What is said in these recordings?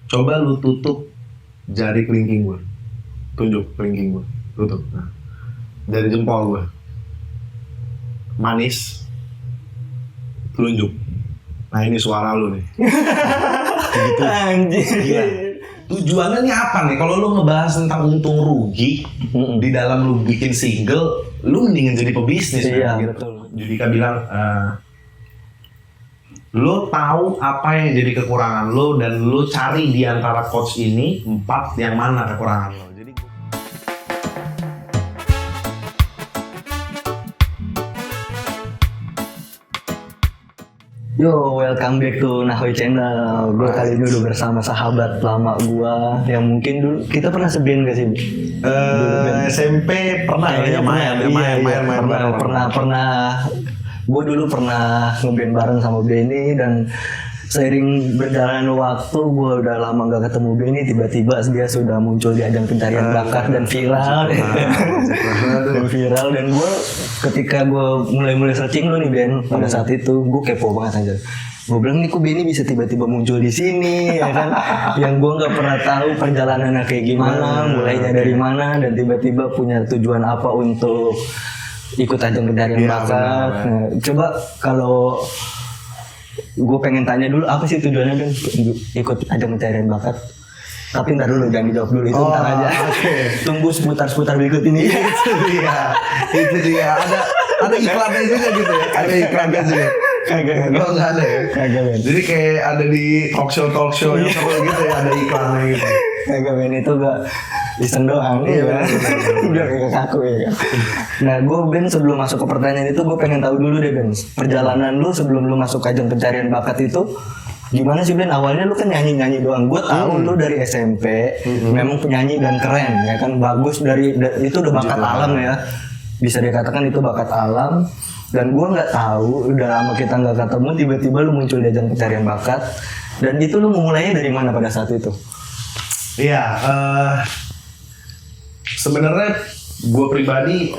Coba lu tutup jari kelingking gue, tunjuk kelingking gue, tutup. Nah, jari jempol gue, manis, telunjuk. Nah ini suara lu nih. Gitu. Anjir. Gila. Tujuannya nih apa nih? Kalau lu ngebahas tentang untung rugi di dalam lu bikin single, lu mendingan jadi pebisnis. Iya, gitu. betul. Judika bilang, lu tahu apa yang jadi kekurangan lu dan lu cari di antara coach ini 4 yang mana kekurangan lu. Jadi Yo, welcome back to Nahoy Channel. Gue kali ini udah bersama sahabat lama gue yang mungkin dulu kita pernah seband gak sih? SMP pernah ya main. Pernah. Gue dulu pernah ngeband bareng sama Benny dan seiring berjalannya waktu gue udah lama gak ketemu Benny, tiba-tiba dia sudah muncul di ajang pencarian bakat dan viral. Dan gue ketika gue mulai searching lu nih Ben, pada saat itu gue kepo banget aja. Gue bilang nih kok Benny bisa tiba-tiba muncul di sini ya kan, yang gue nggak pernah tahu perjalanannya kayak gimana, mulainya dari mana dan tiba-tiba punya tujuan apa untuk ikut ajang pencarian bakat. Nah, coba kalau gue pengen tanya dulu apa sih tujuannya Ben ikut ajang pencarian bakat? Tapi ntar dulu, jangan dijawab dulu, itu ntar aja. Okay. Tunggu seputar berikut ini. Itu dia. Ada iklannya juga gitu ya. Ada iklannya juga. Kagak ada ya. Kagak Ben. Jadi kayak ada di talk show yang seru gitu ya, ada iklannya gitu. Kagak Ben, itu gak iseng doang. Iya. Biar gak kaku ya kan. Nah gue Ben sebelum masuk ke pertanyaan itu gue pengen tahu dulu deh Ben, perjalanan lu sebelum lu masuk ajang pencarian bakat itu gimana sih Ben? Awalnya lu kan nyanyi doang. Gue tahu lu dari SMP memang penyanyi dan keren ya kan, bagus itu udah bakat alam ya. Bisa dikatakan itu bakat alam. Dan gue nggak tahu, udah lama kita nggak ketemu, tiba-tiba lu muncul di ajang pencarian bakat. Dan itu lu memulainya dari mana pada saat itu? Iya, sebenarnya gue pribadi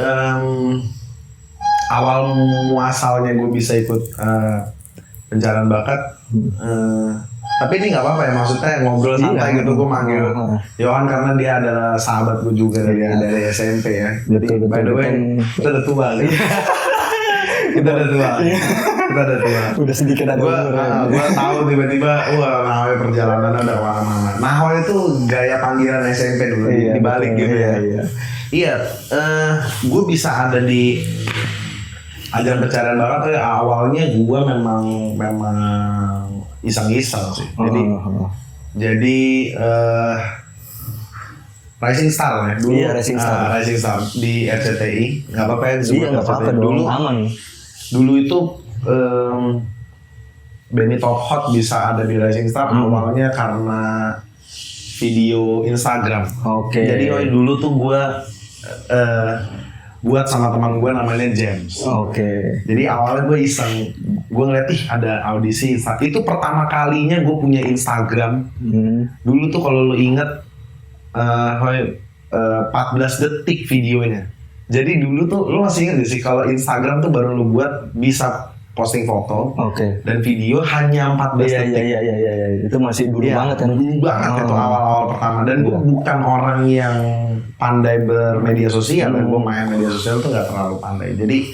awal muasalnya gue bisa ikut pencarian bakat. Tapi ini nggak apa-apa ya, maksudnya ngobrol santai gitu. Gue manggil Yohan karena dia adalah sahabat gue juga dari SMP ya. Jadi by the way kita udah tua gitu. kita udah tua. Udah sedikit ada gue tahu tiba-tiba Nahoy perjalanan udah kemana-mana. Nahoy itu gaya panggilan SMP dulu, dibalik gitu ya. Iya, gue bisa ada di ajang pencarian bakat ya. Awalnya gue memang iseng-iseng sih. Jadi Rising Star ya dulu. Iya, Rising Star di RCTI. Nggak apa-apa ya disebut. Iya, nggak apa-apa dulu. Aman. Dulu itu Benny Top Hot bisa ada di Rising Star awalnya karena video Instagram. Oke. Jadi dulu tuh gue buat sama teman gue namanya James. Oke. Jadi awalnya gue iseng, gue ngeliat ada audisi Instagram. Itu pertama kalinya gue punya Instagram. Dulu tuh kalau lo inget 14 detik videonya. Jadi dulu tuh lo masih inget gak sih kalau Instagram tuh baru lo buat bisa posting foto dan video hanya 14 detik. Iya. Itu masih dulu banget kan. Dulu banget itu awal-awal pertama. Dan gue bukan orang yang pandai bermedia sosial. Dan gue main media sosial tuh gak terlalu pandai. Jadi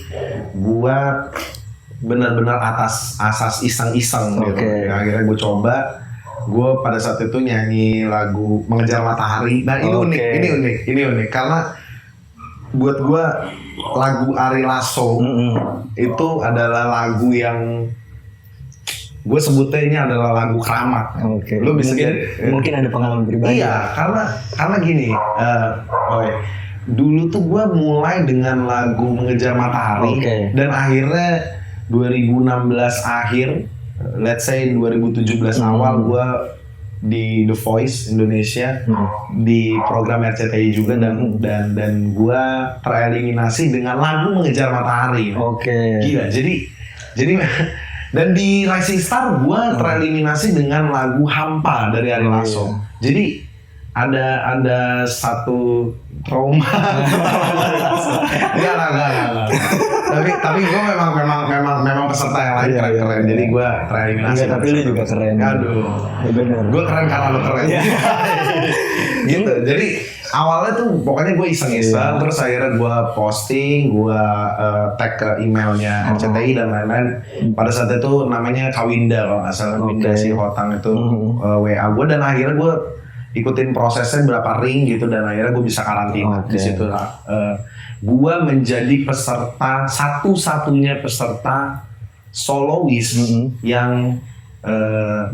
gue benar-benar atas asas iseng-iseng gitu. Ya, akhirnya gue coba. Gue pada saat itu nyanyi lagu Mengejar Matahari. Nah ini unik karena buat gue lagu Ari Lasso itu adalah lagu yang gue sebutnya ini adalah lagu keramat. Lo bisa mungkin ada pengalaman pribadi. Iya, karena gini, dulu tuh gue mulai dengan lagu Mengejar Matahari dan akhirnya 2016 akhir, let's say 2017 awal gue di The Voice Indonesia di program RCTI juga dan gue tereliminasi dengan lagu Mengejar Matahari. Gila, jadi dan di Rising Star gue tereliminasi dengan lagu Hampa dari Ari Lasso. Jadi ada satu trauma. Enggak. Tapi gue memang peserta yang lain keren. Jadi gue tereliminasi. Enggak, tapi lu juga keren. Aduh. Ya benar. Gue keren karena lu keren. Gitu. Jadi awalnya tuh pokoknya gue iseng-iseng, terus akhirnya gue posting, gue tag ke emailnya RCTI dan lain-lain. Pada saat itu namanya Kawinda kalau nggak salah, Winda si Hotang itu WA gue, dan akhirnya gue ikutin prosesnya berapa ring gitu, dan akhirnya gue bisa karantina di situ lah. Gue menjadi peserta, satu-satunya peserta solois yang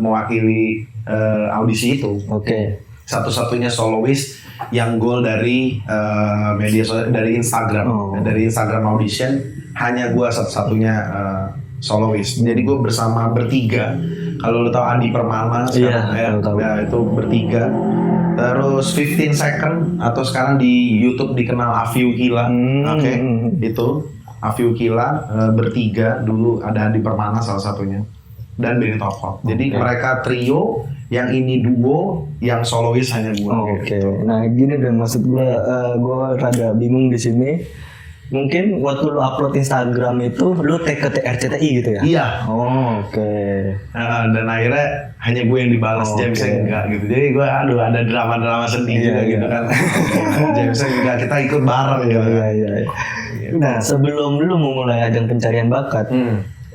mewakili audisi itu. Satu-satunya solois yang goal dari media dari Instagram, dari Instagram audition, hanya gue satu-satunya solois. Jadi gue bersama bertiga. Kalau lu tahu Adi Permana sekarang ya itu bertiga. Terus 15 Second atau sekarang di YouTube dikenal Afiu Kila. Itu Afiu Kila bertiga, dulu ada Adi Permana salah satunya, dan Benny Topot. Jadi mereka trio, yang ini duo, yang solois hanya gue. Gitu. Nah gini deh, maksud gue rada bingung di sini. Mungkin waktu lu upload Instagram itu lu tag ke RCTI gitu ya? Iya. Dan akhirnya hanya gue yang dibalas, Jamesnya enggak gitu. Jadi gue ada drama-drama sedih juga gitu kan. Jamesnya enggak, kita ikut bareng gitu. Iya. Nah sebelum lu mulai ajang pencarian bakat,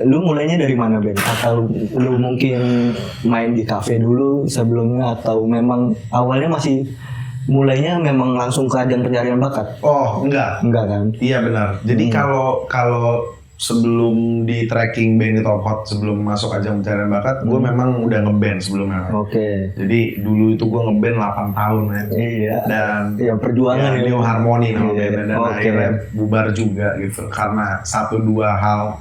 lu mulainya dari mana Ben? Atau lu mungkin main di kafe dulu sebelumnya, atau memang awalnya masih mulainya memang langsung ke ajang pencarian bakat? Enggak kan? Iya benar. Jadi kalau sebelum di tracking Benny Topot, sebelum masuk ajang pencarian bakat, gue memang udah ngeband sebelumnya. Jadi dulu itu gue ngeband 8 tahun kan. Iya. Dan perjuangan New Harmony namanya band, dan akhirnya bubar juga gitu karena 1-2 hal.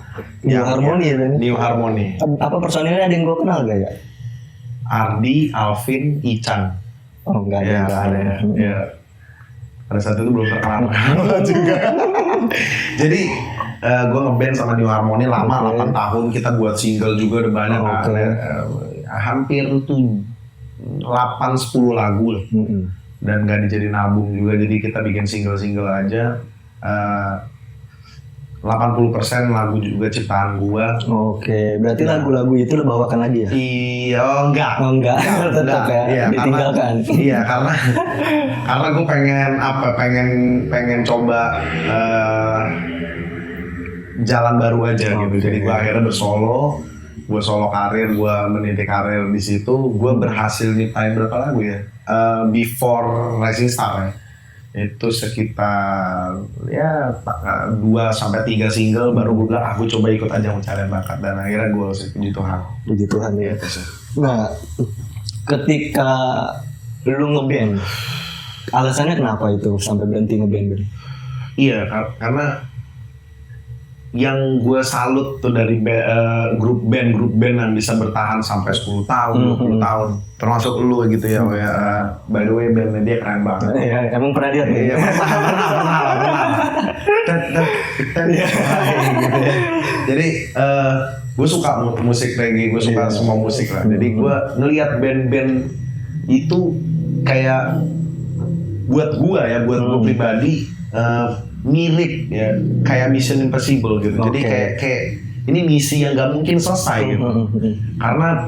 New Harmony ya? New Harmony. Apa personilnya ada yang gue kenal gak ya? Ardi, Alvin, Ican. Enggak ada. Ya. Pada saat itu belum terkenal juga. Jadi gue ngeband sama New Harmony lama, 8 tahun. Kita buat single juga udah banyak. Hampir tuh 8-10 lagu lah. Dan gak dijadiin album juga. Jadi kita bikin single-single aja. 80% lagu juga ciptaan gua. Berarti lagu-lagu itu lo bawakan lagi ya? Iya, enggak. Tetap ya, iya, ditinggalkan. Karena gue pengen coba jalan baru aja gitu. Jadi gue akhirnya bersolo, gue solo karir, gue meniti karir di situ. Gue berhasil nyiptain berapa lagu ya? Before Rising Star ya. Itu sekitar 2-3 single, baru gue bilang aku coba ikut ajang pencarian bakat, dan akhirnya gue puji Tuhan ya. Nah ketika lu ngeband, alasannya kenapa itu sampai berhenti ngeband? Iya, karena yang gue salut tuh dari grup band yang bisa bertahan sampai 10 tahun, 20 tahun, termasuk lu gitu ya. By the way, bandnya dia keren banget. Iya, emang pernah lihat? Iya, pernah. Jadi gue suka musik reggae, gue suka semua musik lah. Jadi gue ngelihat band-band itu kayak buat gue pribadi mirip ya, kayak Mission Impossible gitu. Jadi kayak ini misi yang nggak mungkin selesai gitu. Karena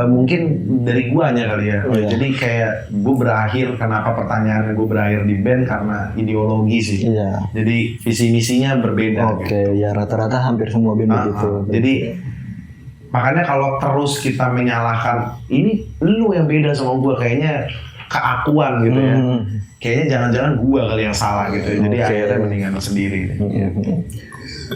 mungkin dari guanya kali ya. Jadi kayak gue berakhir, kenapa pertanyaannya gue berakhir di band, karena ideologi sih. Jadi visi misinya berbeda. Ya rata-rata hampir semua band begitu. Jadi makanya kalau terus kita menyalahkan ini lu yang beda sama gue, kayaknya keakuan gitu ya. Kayaknya jangan-jangan gue kali yang salah gitu. Jadi akhirnya mendingan sendiri.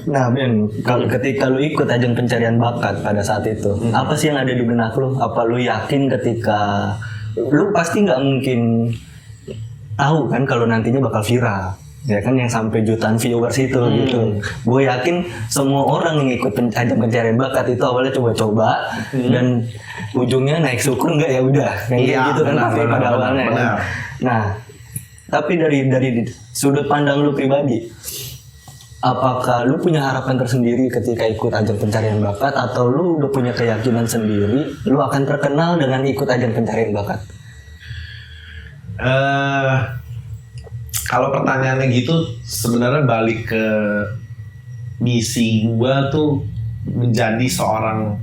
Nah Ben, kalau ketika lu ikut ajang pencarian bakat pada saat itu, apa sih yang ada di benak lu? Apa lu yakin ketika lu pasti nggak mungkin tahu kan kalau nantinya bakal viral, ya kan, yang sampai jutaan viewers itu gitu. Gue yakin semua orang yang ikut ajang pencarian bakat itu awalnya coba-coba dan ujungnya naik syukur nggak, ya udah kayak gitu kan pada awalnya. Nah, tapi dari sudut pandang lu pribadi, apakah lu punya harapan tersendiri ketika ikut ajang pencarian bakat, atau lu udah punya keyakinan sendiri lu akan terkenal dengan ikut ajang pencarian bakat? Kalau pertanyaannya gitu, sebenarnya balik ke misi gua tuh menjadi seorang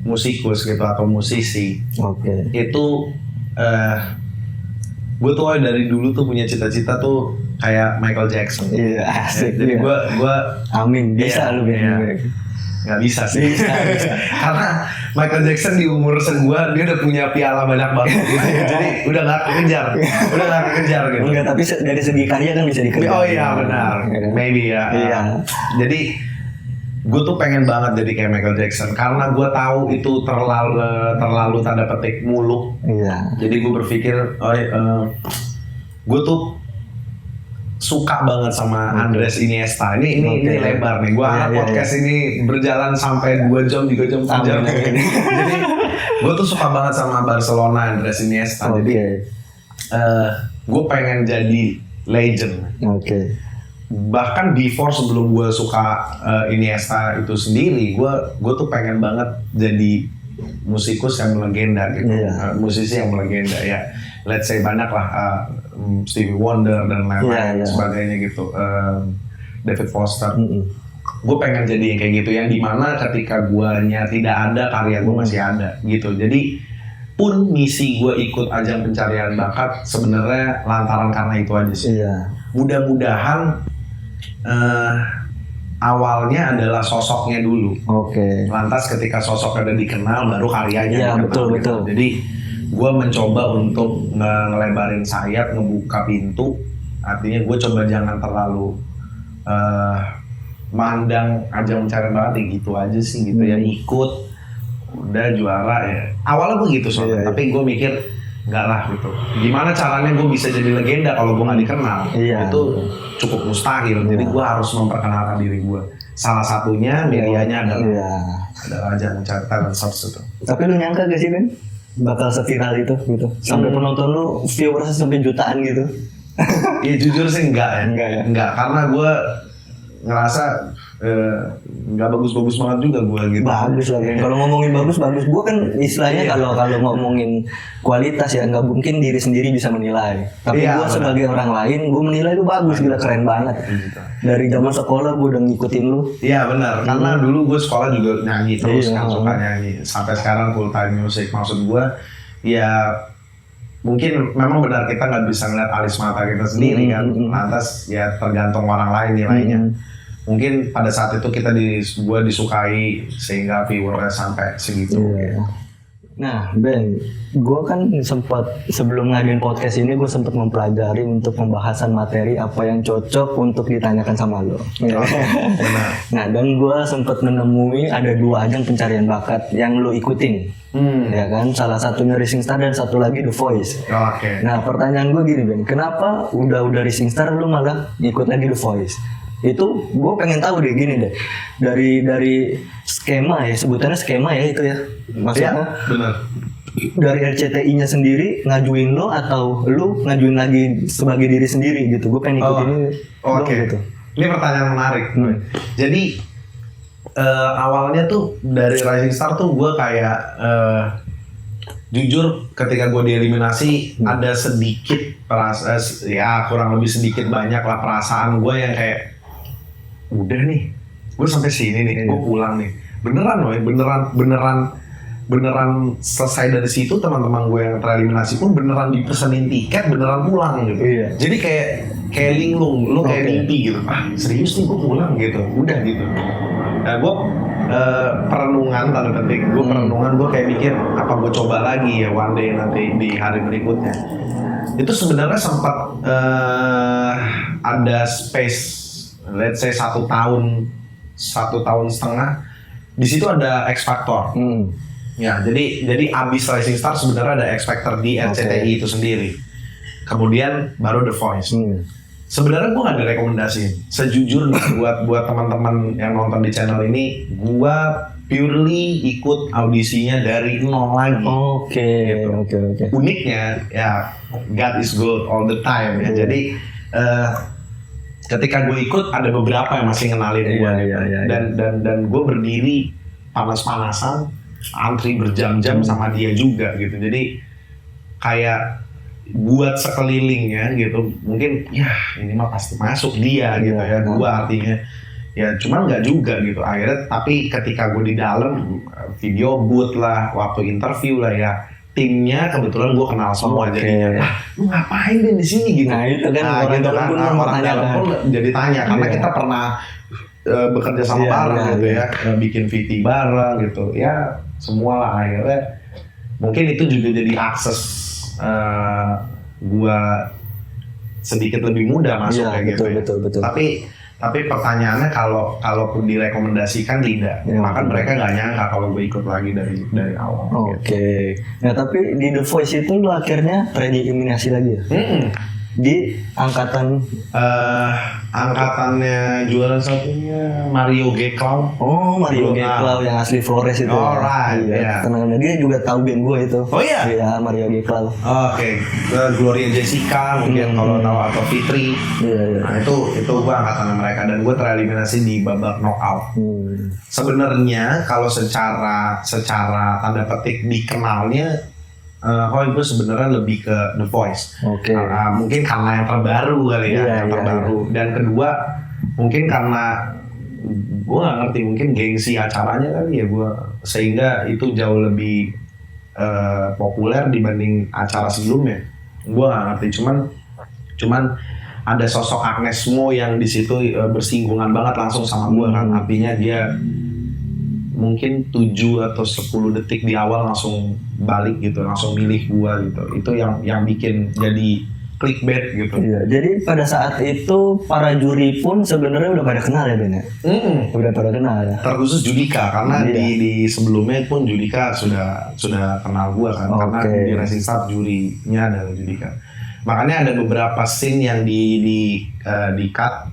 musikus gitu atau musisi. Oke. Itu gue tuh dari dulu tuh punya cita-cita tuh kayak Michael Jackson. Iya, asik. Jadi iya. gue Amin, bisa lu Ben. nggak bisa sih. Karena Michael Jackson di umur segua dia udah punya piala banyak banget gitu. Jadi udah nggak kekejar gitu. Enggak, tapi dari segi karya kan bisa dikejar. Oh iya benar, maybe ya. Iya. Jadi gue tuh pengen banget jadi kayak Michael Jackson karena gue tahu itu terlalu tanda petik muluk. Iya. Jadi gue berpikir, gue tuh suka banget sama Andres Iniesta. Ini lebar nih. Gue harap podcast ini berjalan sampai 2 jam, 3 jam, 4 jam. Jadi gue tuh suka banget sama Barcelona, Andres Iniesta. Jadi gue pengen jadi legend. Oke. Bahkan before sebelum gue suka Iniesta itu sendiri, gue tuh pengen banget jadi musikus yang melegenda gitu, musisi yang melegenda ya. Let's say banyak lah Stevie Wonder dan lain-lain sebagainya gitu, David Foster. Gue pengen jadi yang kayak gitu, yang dimana ketika guanya tidak ada, karya gue masih ada gitu. Jadi pun misi gue ikut ajang pencarian bakat sebenarnya lantaran karena itu aja sih. Mudah-mudahan awalnya adalah sosoknya dulu. Oke. Lantas ketika sosoknya udah dikenal, baru karyanya dikenal. Betul, gitu. betul. Jadi gue mencoba untuk ngelebarin sayap, ngebuka pintu. Artinya gue coba jangan terlalu mandang ajang pencarian bakat ya gitu aja sih gitu ya, ikut udah juara ya. Awalnya gue gitu soalnya, tapi gue mikir enggak lah gitu. Gimana caranya gue bisa jadi legenda kalau gue nggak dikenal? Itu cukup mustahil. Jadi gue harus memperkenalkan diri gue. Salah satunya medianya adalah ajang mencari talent search itu. Tapi lu nyangka gak sih Ben bakal seviral itu gitu? Sampai penonton lu viewersnya sampai jutaan gitu? Iya jujur sih enggak ya. Enggak, karena gue ngerasa nggak bagus-bagus banget juga gue gitu. Bagus lah Ben. Kalau ngomongin bagus, gue kan istilahnya kalau ngomongin kualitas ya nggak mungkin diri sendiri bisa menilai. Tapi gue sebagai orang lain, gue menilai lu bagus, gila keren banget. Dari zaman sekolah gue udah ngikutin lu. Iya benar, karena dulu gue sekolah juga nyanyi terus kan, suka nyanyi. Sampai sekarang full time music. Maksud gue ya mungkin memang benar kita nggak bisa ngeliat alis mata kita sendiri kan. Lantas ya tergantung orang lain nilainya. Mungkin pada saat itu gue disukai sehingga viewernya sampai segitu. Nah Ben, gue kan sempat sebelum ngadain podcast ini gue sempat mempelajari untuk pembahasan materi apa yang cocok untuk ditanyakan sama lo. Nah dan gue sempat menemui ada 2 ajang pencarian bakat yang lo ikutin, ya kan? Salah satunya Rising Star dan satu lagi The Voice. Nah pertanyaan gue gini Ben, kenapa udah Rising Star lo malah ikut lagi The Voice? Itu gue pengen tahu deh gini deh, dari skema ya, sebutannya skema ya itu ya, maksudnya benar. Dari RCTI-nya sendiri ngajuin lo atau lo ngajuin lagi sebagai diri sendiri gitu? Gue pengen ikutin ini. Gitu. Ini pertanyaan menarik. Jadi awalnya tuh dari Rising Star tuh gue kayak jujur ketika gue dieliminasi ada sedikit kurang lebih sedikit banyak lah perasaan gue yang kayak udah nih, gue sampai sini nih, gue pulang nih. Beneran selesai dari situ, teman-teman gue yang tereliminasi pun beneran dipesenin tiket, beneran pulang gitu. Jadi kayak linglung, lo kayak mimpi gitu. Serius nih gue pulang gitu, udah gitu. Nah gue perenungan tanda petik, gue kayak mikir apa gue coba lagi ya one day nanti di hari berikutnya. Itu sebenarnya sempat ada space. Let's say 1 tahun setengah. Di situ ada X Factor. Ya, jadi abis Rising Star sebenarnya ada X Factor di RCTI itu sendiri. Kemudian baru The Voice. Sebenarnya gue nggak direkomendasiin. Sejujurnya buat teman-teman yang nonton di channel ini, gue purely ikut audisinya dari nol lagi. Oke. Uniknya ya God is good all the time ya. Jadi ketika gue ikut ada beberapa yang masih ngenalin gue dan gue berdiri panas-panasan antri berjam-jam sama dia juga gitu. Jadi kayak buat sekelilingnya gitu, mungkin ya ini mah pasti masuk dia gitu ya, gua artinya ya cuman nggak juga gitu akhirnya. Tapi ketika gue di dalam video booth lah, waktu interview lah ya, timnya kebetulan gue kenal semua. Jadi lu ngapain Ben di sini gitu. Nah itu kan orang gitu dalam kan, orang dalam pun jadi tanya karena kita pernah bekerja sama bareng gitu ya, bikin VT bareng gitu ya, semua lah. Akhirnya mungkin itu juga jadi akses gue sedikit lebih mudah masuk kayak gitu. Betul. Tapi pertanyaannya kalaupun direkomendasikan tidak, maka mereka nggak nyangka kalau gue ikut lagi dari awal. Oke. Nah tapi di The Voice itu lo akhirnya tereliminasi lagi ya? Di angkatan angkatannya juara satunya Mario G. Clown. Oh, Mario G. Clown yang asli Flores itu. Alright, ya. Tenang, dia juga tahu band gue itu. Oh iya? Iya, Mario G. Clown. Oke. Gloria Jessica mungkin kalau tahu, atau Fitri. Iya. Nah itu gue angkatan mereka dan gue tereliminasi di babak knockout. Sebenarnya kalau secara tanda petik dikenalnya Hoi itu sebenarnya lebih ke The Voice. Mungkin karena yang terbaru kali ya, yang terbaru. Dan kedua, mungkin karena gue nggak ngerti, mungkin gengsi acaranya kali ya gue, sehingga itu jauh lebih populer dibanding acara sebelumnya. Gue nggak ngerti, cuman ada sosok Agnes Mo yang di situ bersinggungan banget langsung sama gue kan. Artinya dia mungkin 7 atau 10 detik di awal langsung balik gitu, langsung milih gua gitu. Itu yang bikin jadi clickbait gitu. Iya, jadi pada saat itu para juri pun sebenarnya udah pada kenal ya Ben ya? Udah pada kenal ya? Terkhusus Judika, karena di sebelumnya pun Judika sudah kenal gua kan. Karena di Racing Stars jurinya adalah Judika. Makanya ada beberapa scene yang di cut,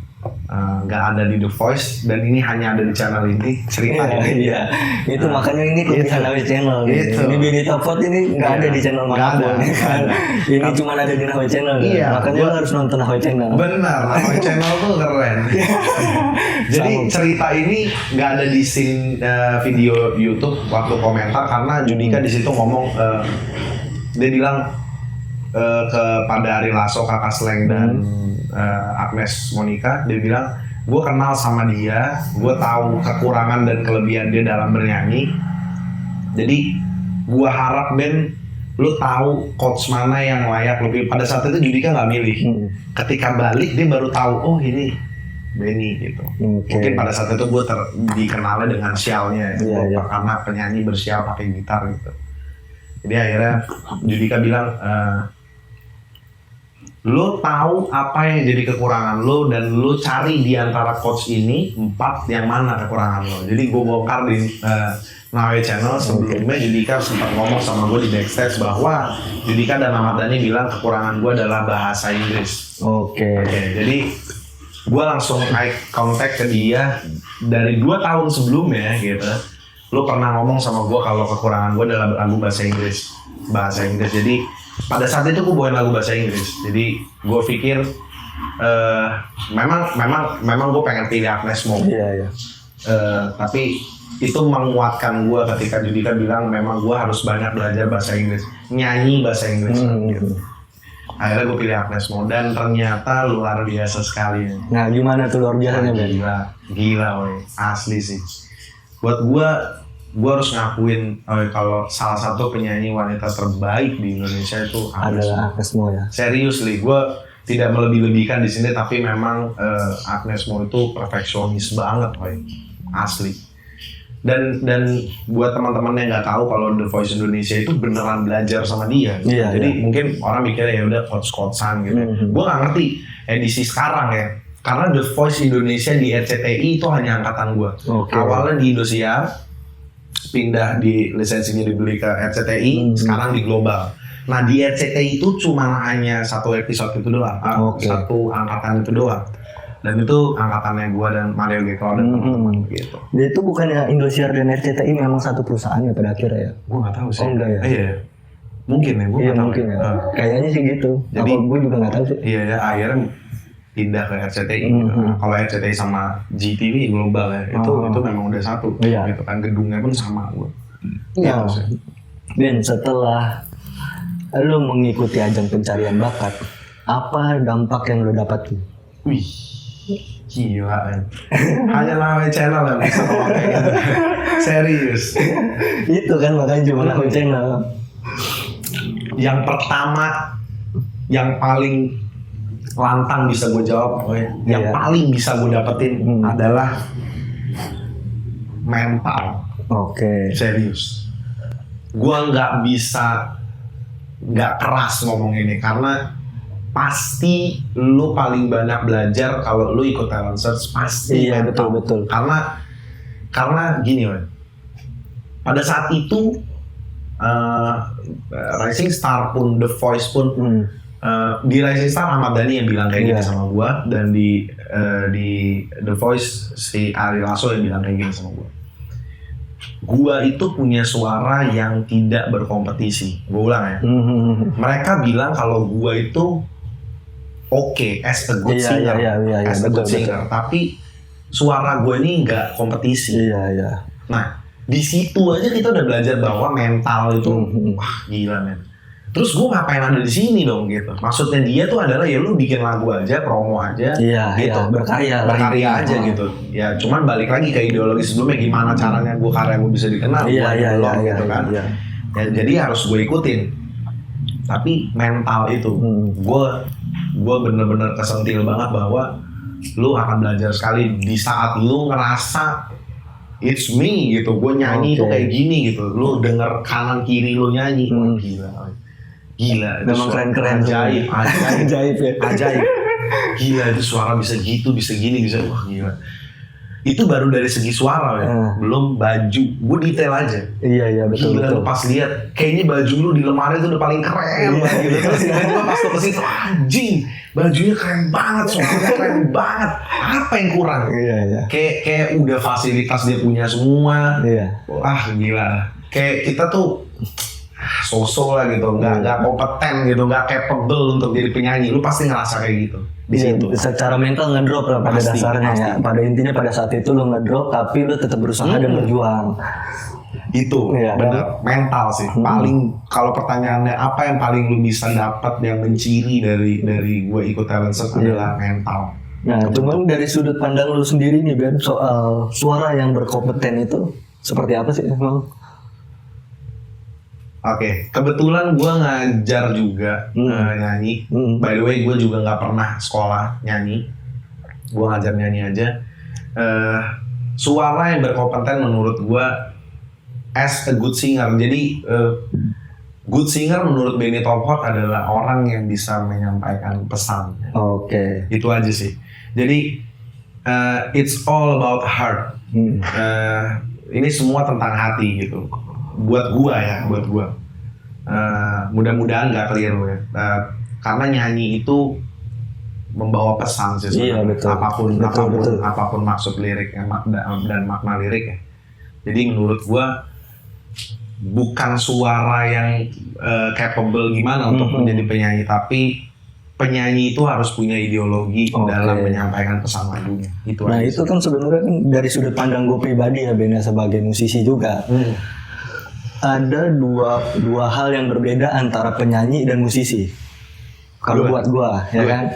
nggak ada di The Voice, dan ini hanya ada di channel ini cerita ini. Iya. Itu makanya ini kelebihan Nawe Channel. Ini Benny Topot ini nggak ada di channel manapun. Ini cuma ada di Nawe Channel. Makanya lo harus nonton Nawe Channel. Benar, Nawe Channel tuh keren. Jadi cerita ini nggak ada di scene video YouTube waktu komentar, karena Judika di situ ngomong, dia bilang kepada Ari Lasso, Kakak Sleng dan Agnes Monica, dia bilang, gue kenal sama dia, gue tahu kekurangan dan kelebihan dia dalam bernyanyi. Jadi gue harap Ben, lu tahu coach mana yang layak lebih. Pada saat itu Judika nggak milih. Ketika balik dia baru tahu, oh ini Benny gitu. Mungkin pada saat itu gue dikenalnya dengan sialnya, karena penyanyi bersial pakai gitar gitu. Jadi akhirnya Judika bilang, lo tahu apa yang jadi kekurangan lo, dan lo cari di antara coach ini 4 yang mana kekurangan lo. Jadi gue bongkar di Nawe Channel. Sebelumnya Judika sempat ngomong sama gue di backstage bahwa Judika dan Ahmad Dhani bilang kekurangan gue adalah bahasa Inggris. Jadi gue langsung eye contact ke dia dari 2 tahun sebelumnya gitu. Lo pernah ngomong sama gue kalau kekurangan gue adalah lagu bahasa Inggris. Jadi pada saat itu gue bawain lagu bahasa Inggris. Jadi gue pikir memang gue pengen pilih Agnes Mo. Tapi itu menguatkan gue ketika Judika bilang memang gue harus banyak belajar bahasa Inggris, nyanyi bahasa Inggris. Gitu. Akhirnya gue pilih Agnes Mo, dan ternyata luar biasa sekali. Nah gimana tuh luar biasanya Ben? Gila woy, asli sih. Buat gue harus ngakuin kalau salah satu penyanyi wanita terbaik di Indonesia itu adalah Agnes Mo ya. Seriously, gue tidak melebih-lebihkan di sini, tapi memang Agnes Mo itu perfeksionis banget, woy. Asli. Dan buat teman-teman yang nggak tahu kalau The Voice Indonesia itu beneran belajar sama dia. Jadi mungkin orang mikirnya ya udah coach-coachan gitu. Gue nggak ngerti edisi sekarang ya. Karena The Voice Indonesia di RCTI itu hanya angkatan gue. Awalnya di Indosiar, pindah di lisensinya dibeli ke RCTI, sekarang di Global. Nah di RCTI itu cuma hanya 1 episode itu doang, 1 angkatan itu doang. Dan itu angkatannya gue dan Mario G. Clown dan teman-teman gitu. Dia itu bukannya Indosiar dan RCTI memang satu perusahaan ya pada akhirnya ya? Gue nggak tahu sih. Enggak ya? Iya. Mungkin ya, gue nggak tahu. Mungkin ya. Kayaknya sih gitu. Jadi gue juga nggak tahu sih. Iya ya, akhirnya pindah ke RCTI. Kalau RCTI sama GTV Global ya, itu memang udah satu. Gitu kan, gedungnya pun sama gue. Ben, setelah lu mengikuti ajang pencarian bakat, apa dampak yang lu dapat? Wih, gila kan. Hanya namanya channel yang bisa ngomong kayak gitu. Serius. Itu kan makanya cuma nama channel. Yang pertama, yang paling lantang bisa gue jawab, yang paling bisa gue dapetin adalah mental. Oke. Serius. Gue nggak keras ngomong ini karena pasti lu paling banyak belajar kalau lu ikut talent search, pasti Iya, mental. betul. Karena gini, pada saat itu Rising Star pun, The Voice pun, di Rising Star Ahmad Dhani yang bilang kayak gini sama gua, dan di The Voice si Ari Lasso yang bilang kayak gini sama gua. Gua itu punya suara yang tidak berkompetisi. Gua ulang ya. Mereka bilang kalau gua itu oke, as a good singer, as a good singer. Tapi suara gue ini nggak kompetisi. Iya. Nah, di situ aja kita udah belajar bahwa mental itu, wah gila men. Terus gue ngapain ada di sini dong gitu. Maksudnya dia tuh adalah ya lu bikin lagu aja, promo aja, gitu. Berkarya aja gitu. Ya cuman balik lagi ke ideologi sebelumnya, gimana caranya karya gue bisa dikenal, gitu kan. Ya, jadi harus gue ikutin. Tapi mental itu, gue bener-bener kesentil banget bahwa lu akan belajar sekali di saat lu ngerasa it's me gitu, gue nyanyi tuh kayak gini gitu, lu denger kanan kiri lu nyanyi, wah gila, memang keren-keren, ajaib ya, ajaib, gila itu suara bisa gitu, bisa gini, bisa, wah gila. Itu baru dari segi suara ya, belum baju, gue detail aja. Iya betul. Lu pas lihat, kayaknya baju lu di lemari itu udah paling keren banget gitu. Terus tiba-tiba pas lu kesitu, anjing, bajunya keren banget, suaranya keren banget. Apa yang kurang? Iya. Kayak udah fasilitas dia punya semua. Iya. Wah gila. Kayak kita tuh so-so lah gitu, nggak kompeten gitu, nggak capable untuk jadi penyanyi. Lu pasti ngerasa kayak gitu. Di situ. Secara mental ngedrop lah pada dasarnya ya. Pada intinya pada saat itu lu ngedrop tapi lu tetap berusaha dan berjuang. Itu benar, mental sih. Paling kalau pertanyaannya apa yang paling lu bisa dapat yang menciri dari gue ikut talent search adalah mental. Nah, cuman dari sudut pandang lu sendiri nih Ben, soal suara yang berkompeten itu seperti apa sih emang? Oke, kebetulan gue ngajar juga nyanyi. By the way, gue juga nggak pernah sekolah nyanyi. Gue ngajar nyanyi aja. Suara yang berkompeten menurut gue as a good singer. Jadi good singer menurut Benny Topot adalah orang yang bisa menyampaikan pesan. Oke. Itu aja sih. Jadi it's all about heart. Ini semua tentang hati gitu. Buat gua. Mudah-mudahan nggak keliru ya. Karena nyanyi itu membawa pesan sih sebenarnya. Betul. Apapun maksud liriknya dan makna lirik ya. Jadi menurut gua bukan suara yang capable gimana untuk menjadi penyanyi, tapi penyanyi itu harus punya ideologi dalam menyampaikan pesan lagunya. Itu kan sebenarnya kan dari sudut pandang gue pribadi ya Ben, sebagai musisi juga. Ada dua hal yang berbeda antara penyanyi dan musisi. Kalau buat gue, ya kan,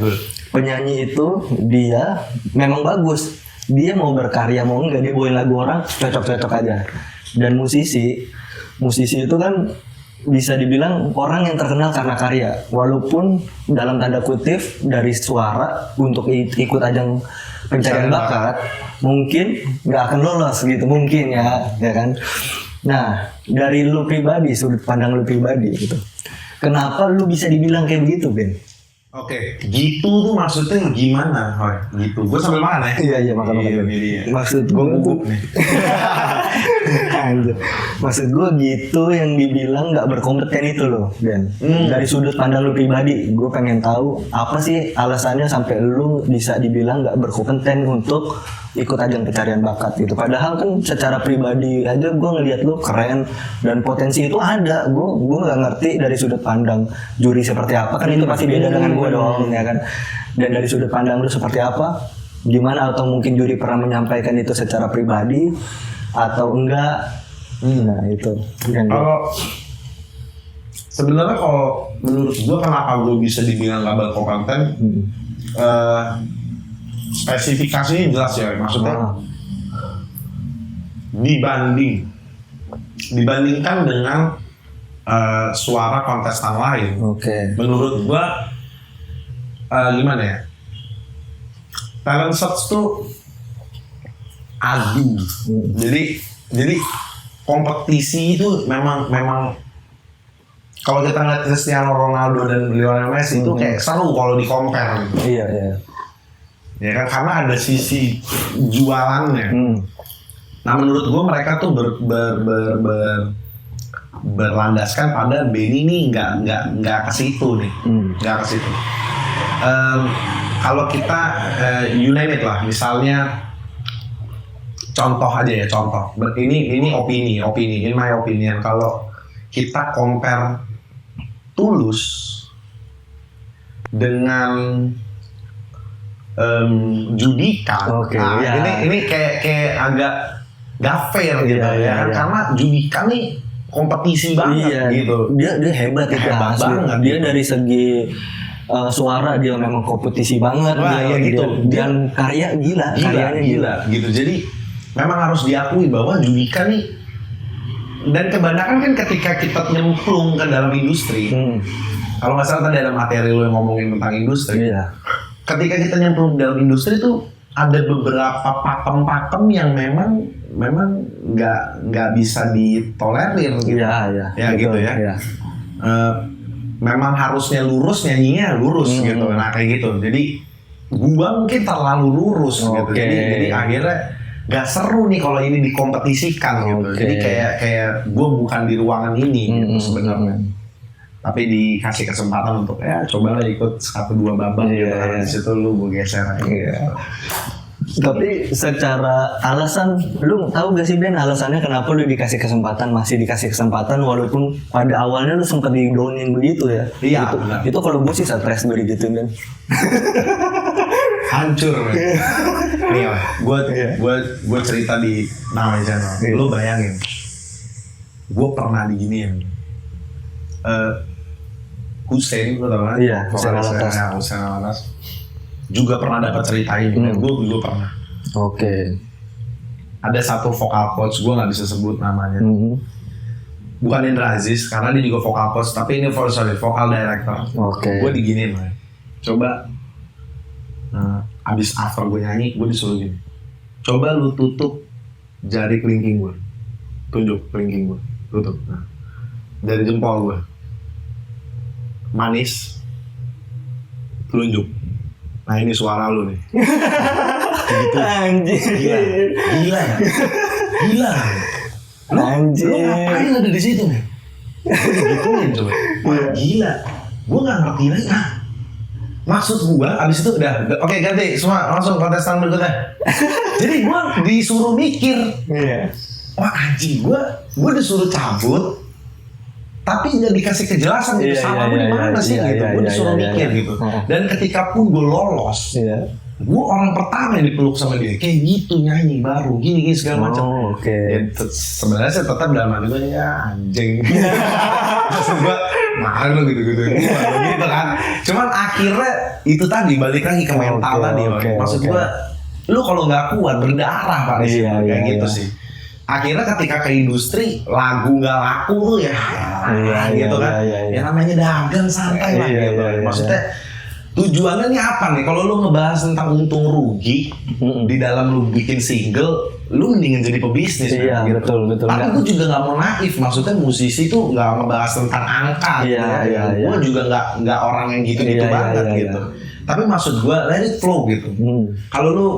penyanyi itu dia memang bagus, dia mau berkarya mau enggak, dia bawain lagu orang cocok-cocok aja. Dan musisi itu kan bisa dibilang orang yang terkenal karena karya, walaupun dalam tanda kutip dari suara untuk ikut ajang pencarian bakat mungkin nggak akan lolos gitu, mungkin ya kan. Nah, dari lu pribadi, sudut pandang lu pribadi gitu, kenapa lu bisa dibilang kayak begitu, Ben? Oke, gitu tuh maksudnya gimana? Gitu, gue sambil makan ya? Iya, makan. Maksud gue gugup nih. Maksud gue gitu yang dibilang nggak berkompeten itu loh, Ben. Dari sudut pandang lu pribadi, gue pengen tahu apa sih alasannya sampai lu bisa dibilang nggak berkompeten untuk ikut ajang pencarian bakat gitu. Padahal kan secara pribadi aja gue ngelihat lu keren dan potensi itu ada. Gue nggak ngerti dari sudut pandang juri seperti apa, kan itu pasti beda dengan gue dong, ya kan. Dan dari sudut pandang lu seperti apa, gimana, atau mungkin juri pernah menyampaikan itu secara pribadi atau enggak? Nah itu. Kalau sebenarnya kalau menurut gue kenapa gue bisa dibilang label kompeten, spesifikasinya jelas ya, maksudnya dibandingkan dengan suara kontestan lain. Menurut gue gimana ya, talent search tuh adu. Jadi kompetisi itu memang kalau kita ngeliat Cristiano Ronaldo dan Lionel Messi itu kayak seru kalau di compare gitu. Iya. Ya kan, karena ada sisi jualannya. Nah menurut gue mereka tuh berlandaskan pada Benny nih nggak ke situ nih, nggak ke situ. Kalau kita you name it lah, misalnya contoh aja ya, contoh. Ini opini, in my opinion. Kalau kita compare Tulus dengan Judika, ini kayak agak gak fair gitu ya kan, karena Judika nih kompetisi banget gitu. Dia hebat itu banget. Dia dari segi suara dia memang kompetisi banget. Dan karyanya gila gitu. Jadi memang harus diakui bahwa Judika nih, dan kebanyakan kan ketika kita nyemplung ke dalam industri, kalau nggak salah tadi ada materi lo yang ngomongin tentang industri. Ketika kita nyemplung ke dalam industri tuh ada beberapa pakem-pakem yang memang nggak bisa ditolerir gitu. Gitu ya. Memang harusnya lurus, nyanyinya lurus gitu. Nah kayak gitu. Jadi gua mungkin terlalu lurus gitu. Jadi akhirnya gak seru nih kalau ini dikompetisikan gitu. Jadi kayak gue bukan di ruangan ini gitu sebenarnya. Tapi dikasih kesempatan untuk cobalah ikut 1-2 babak gitu. Di situ lu gue geser aja. Tapi secara alasan, lu tahu gak sih Ben alasannya kenapa lu masih dikasih kesempatan walaupun pada awalnya lu sempat didownin begitu ya? Iya. Itu kalau gue sih stres gue gitu Ben. Hancur men. Nih gue cerita di Namanya Channel. Lu bayangin, gue pernah diginiin. Hussein, lu tau kan? Iya, Hussein Alatas juga pernah dapat cerita ini. Gue pernah. Ada satu vokal coach, gue nggak bisa sebut namanya. Bukan Indra Aziz, karena dia juga vokal coach, tapi ini vokal director. Gue diginiin lah. Coba abis after gue nyanyi, gue disuruh gini. Coba lu tutup jari kelingking gue. Tunjuk kelingking gue. Tutup. Nah, dari jempol gue. Manis. Telunjuk. Nah ini suara lu nih. Gitu. Anjir. Gila. Lu ngapain ada di situ nih? Gue digituin coba. Wah gila. Gue nggak ngerti lagi. Maksud gue abis itu udah oke, ganti semua langsung kontestan berikutnya. Jadi gue disuruh mikir. Wah anjing, gue disuruh cabut tapi nggak dikasih kejelasan gitu, salah gue di mana sih gitu. Gue disuruh mikir gitu. Dan ketika pun gue lolos, gue orang pertama yang dipeluk sama dia, kayak gitu nyanyi baru gini segala macam. Dan sebenarnya saya tetap dalam hati gue anjing. Maksud gue mahal lo gitu kan. Cuman akhirnya itu tadi balik lagi ke mental tadi. Maksud gue, lu kalau nggak kuat berdarah Pak kayak gitu sih. Akhirnya ketika ke industri lagu nggak laku tuh gitu kan. Ya namanya dagang santai lah gitu. Maksudnya tujuannya nih apa nih? Kalau lu ngebahas tentang untung rugi di dalam lu bikin single, lu mendingan jadi pebisnis. Gitu. Betul. Tapi gue juga nggak mau naif. Maksudnya musisi tuh nggak ngebahas tentang angka. Gue juga nggak orang yang gitu banget gitu. Tapi maksud gue let it flow gitu. Kalau lu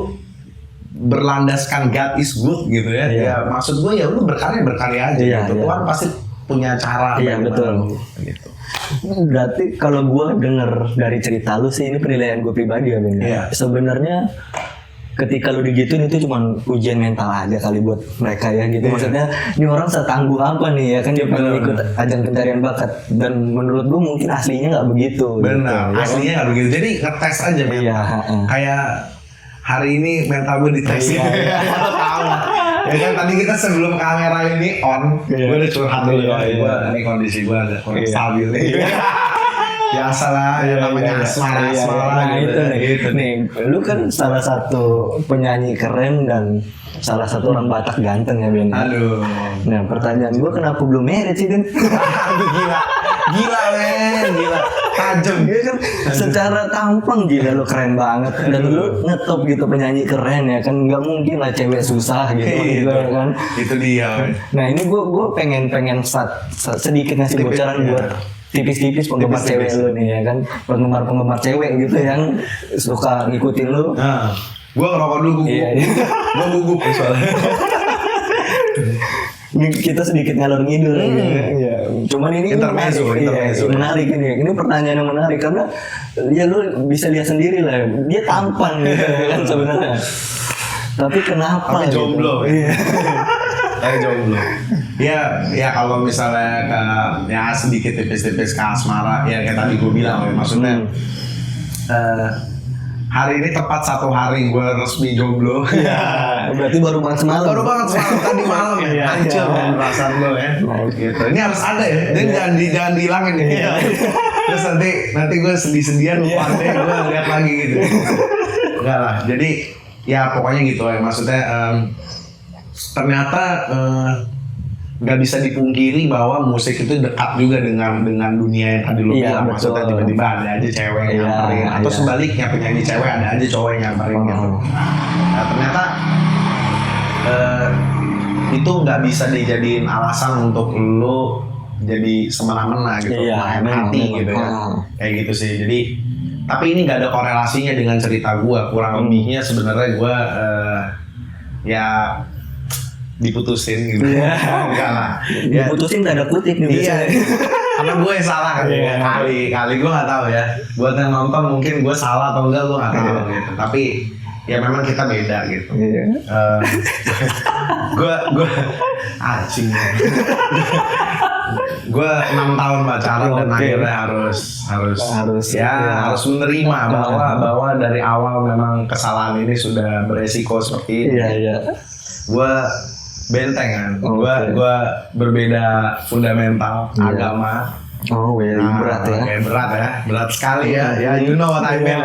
berlandaskan God is good gitu ya maksud gue ya lu berkarya aja gitu. Tuhan pasti punya cara. Betul. Gitu. Berarti kalau gue denger dari cerita lu sih, ini penilaian gue pribadi ya Ben. Sebenarnya ketika lu digituin itu cuma ujian mental aja kali buat mereka ya gitu. Maksudnya ini orang setangguh apa nih ya kan, dia pengen ikut ajang pencarian bakat, dan menurut gue mungkin aslinya nggak begitu. Benar, gitu, aslinya nggak begitu. Jadi ngetes aja mental. Kayak hari ini mental gue dites. Tahu lah. Ya kan tadi kita sebelum kamera ini on, gue udah curhat dulu. Gue ini kondisi gue ada kurang stabil nih. Biasalah ya namanya asmara gitu nih. Lu kan salah satu penyanyi keren dan salah satu orang Batak ganteng ya Ben. Aduh. Nah pertanyaan gue kenapa belum married sih Ben? Aduh gila men, gila tajam. Dia kan secara tampang gila lu keren banget dan lu ngetop gitu penyanyi keren ya kan, nggak mungkin lah cewek susah gitu ya kan. Itu dia. Nah ini gue pengen sedikit ngasih bocoran buat tipis-tipis penggemar cewek lu nih ya kan, penggemar cewek gitu yang suka ngikutin lu. Nah, gue ngerokok dulu gugup. Gue gugup soalnya. Kita sedikit ngalor ngidul ya. Cuman ini intermezzo. Menarik ini. Ini pertanyaan yang menarik karena ya lu bisa lihat sendiri lah, dia tampan gitu kan sebenarnya. Tapi kenapa? Tapi jomblo. Gitu? Kayak jomblo. Ya kalau misalnya ya sedikit tipis-tipis ke asmara, ya kayak tadi gue bilang, maksudnya hari ini tepat 1 hari gue resmi jomblo. Ya, berarti baru banget semalam. Baru banget semalam tadi malam ya. Hancur perasaan lo ya. Gitu. Ini harus ada ya. Dan jangan dihilangin ya. Terus nanti gue sedih-sedihan lupa deh gue lihat lagi gitu. Enggak lah. Jadi ya pokoknya gitu ya. Maksudnya ternyata nggak bisa dipungkiri bahwa musik itu dekat juga dengan dunia yang tadi lo bilang. Maksudnya tiba-tiba ada aja cewek yang nyamperin atau sebaliknya penyanyi cewek ada aja cowok yang nyamperin gitu. Nah, ternyata itu nggak bisa dijadiin alasan untuk lo jadi semena-mena gitu, main hati gitu ya. Kayak gitu sih. Jadi tapi ini nggak ada korelasinya dengan cerita gue. Kurang lebihnya sebenarnya gue ya diputusin gitu. Enggak lah. Diputusin tanda kutip nih biasanya. Karena gue yang salah kan. Kali gue nggak tahu ya. Buat yang nonton mungkin gue salah atau enggak gue nggak tahu gitu. Tapi ya memang kita beda gitu. Gue anjing. Gue 6 tahun pacaran dan akhirnya harus menerima bahwa dari awal memang kesalahan ini sudah beresiko seperti ini. Gue benteng kan, gue berbeda fundamental agama. Berat ya. Berat sekali ya. Ya you know what I mean.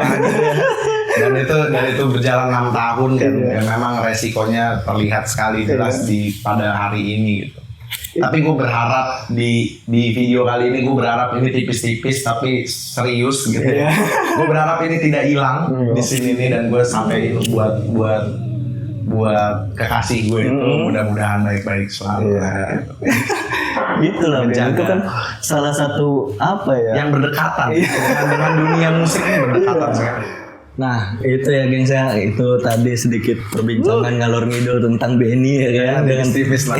Dan itu berjalan 6 tahun dan ya memang resikonya terlihat sekali jelas pada hari ini gitu. Tapi gue berharap di video kali ini gue berharap ini tipis-tipis tapi serius gitu ya. Gue berharap ini tidak hilang di sini nih dan gue sampaikan buat kekasih gue itu mudah-mudahan baik-baik selalu. Gitu lah, itu kan salah satu apa ya? Yang berdekatan dengan dunia musik ini berdekatan sekali. Nah itu ya gengs ya, itu tadi sedikit perbincangan ngalor ngidul tentang Benny ya kan, dengan tipis lah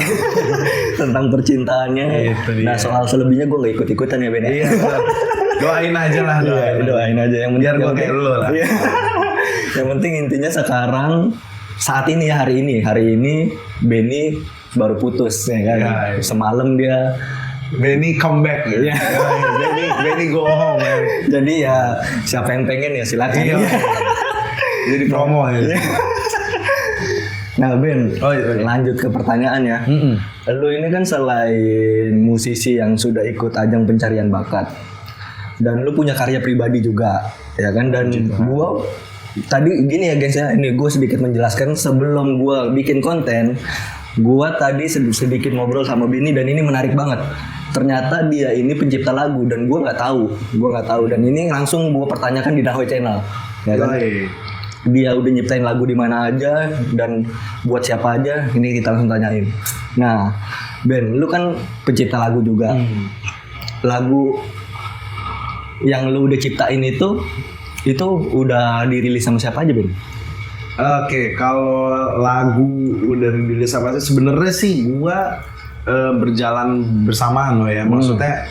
tentang percintaannya. Nah soal selebihnya gue gak ikut-ikutan ya Benny. Doain aja lah, doain aja yang biar gue kayak lu lah. Yang penting intinya sekarang saat ini ya, hari ini Benny baru putus ya kan. Semalam dia Benny comeback ya. Benny go home ya. Jadi ya siapa yang pengen ya silakan. Jadi promo ya. Nah Ben, lanjut ke pertanyaan ya. Lu ini kan selain musisi yang sudah ikut ajang pencarian bakat, dan lu punya karya pribadi juga, ya kan? Dan gua tadi gini ya guys ya, ini gue sedikit menjelaskan sebelum gue bikin konten. Gue tadi sedikit ngobrol sama Benny dan ini menarik banget. Ternyata dia ini pencipta lagu dan gue nggak tahu. Dan ini langsung gue pertanyakan di Dahoy Channel, ya kan? Dia udah nyiptain lagu di mana aja dan buat siapa aja, ini kita langsung tanyain. Nah, Ben, lu kan pencipta lagu juga. Lagu yang lu udah ciptain itu udah dirilis sama siapa aja Ben? Oke, kalau lagu udah dirilis sama siapa, sebenarnya sih gua berjalan bersamaan loh ya. Maksudnya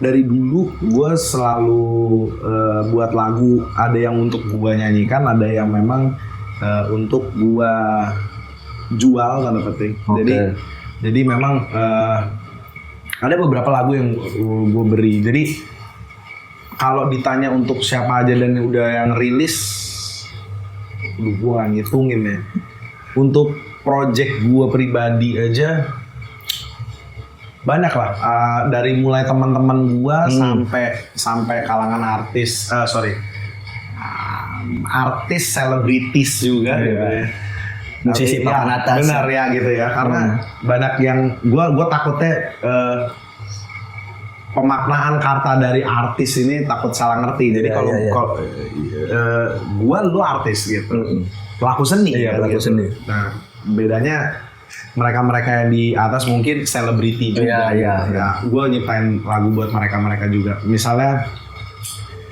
dari dulu gua selalu buat lagu, ada yang untuk gua nyanyikan, ada yang memang untuk gua jual tanda petik. Jadi memang ada beberapa lagu yang gua beri. Jadi kalau ditanya untuk siapa aja dan udah yang rilis, gue gak ngitungin ya. Untuk project gue pribadi aja banyak lah. Dari mulai teman-teman gue sampai kalangan artis, artis selebritis juga gitu ya. Musisi papan atas. Benar ya gitu ya, karena banyak yang gue takutnya pemaknaan kata dari artis ini takut salah ngerti. Jadi kalau lu artis gitu, pelaku seni. Iya, pelaku gitu. seni. Nah, bedanya mereka yang di atas mungkin selebriti juga. Iya. Gue nyiptain lagu buat mereka juga. Misalnya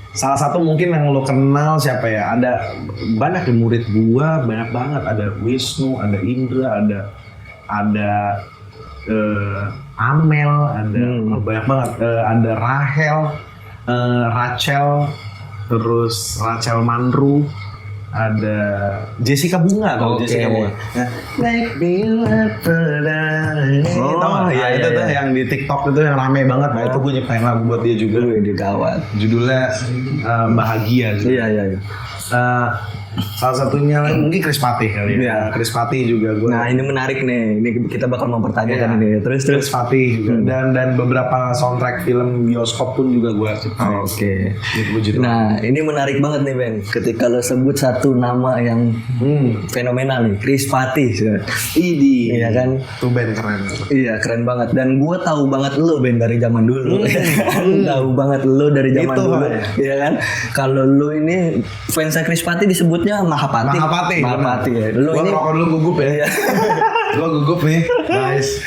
salah satu mungkin yang lo kenal siapa ya? Ada banyak di murid gua, banyak banget. Ada Wisnu, ada Indra, ada Amel, ada banyak banget. Ada Rachel, terus Rachel Manru, ada Jessica Bunga, kalau Jessica Bunga. Make me like itu tuh yang di TikTok itu yang rame banget. Nah itu gue nyiptain lagu buat dia juga. Di gawat. Judulnya Bahagia. Iya. Salah satunya mungkin Chris Patih kali ya. Chris Patih juga gue. Nah ini menarik nih. Ini kita bakal mempertanyakan ini. Terus Chris Patih juga. Dan beberapa soundtrack film bioskop pun juga gue ciptain. Oke. Gitu. Nah ini menarik banget nih Ben. Ketika lo sebut satu nama yang fenomenal nih, Chris Patih. Idi. Iya kan? Tuh band keren. Iya keren banget. Dan gue tahu banget lo Ben dari zaman dulu. Tahu banget lo dari zaman itu, dulu. Iya kan? Kalau lo ini fansnya Chris Patih disebutnya Mahapati ya. Lu gua ini rokok dulu gugup ya. Gua gugup nih. Nice.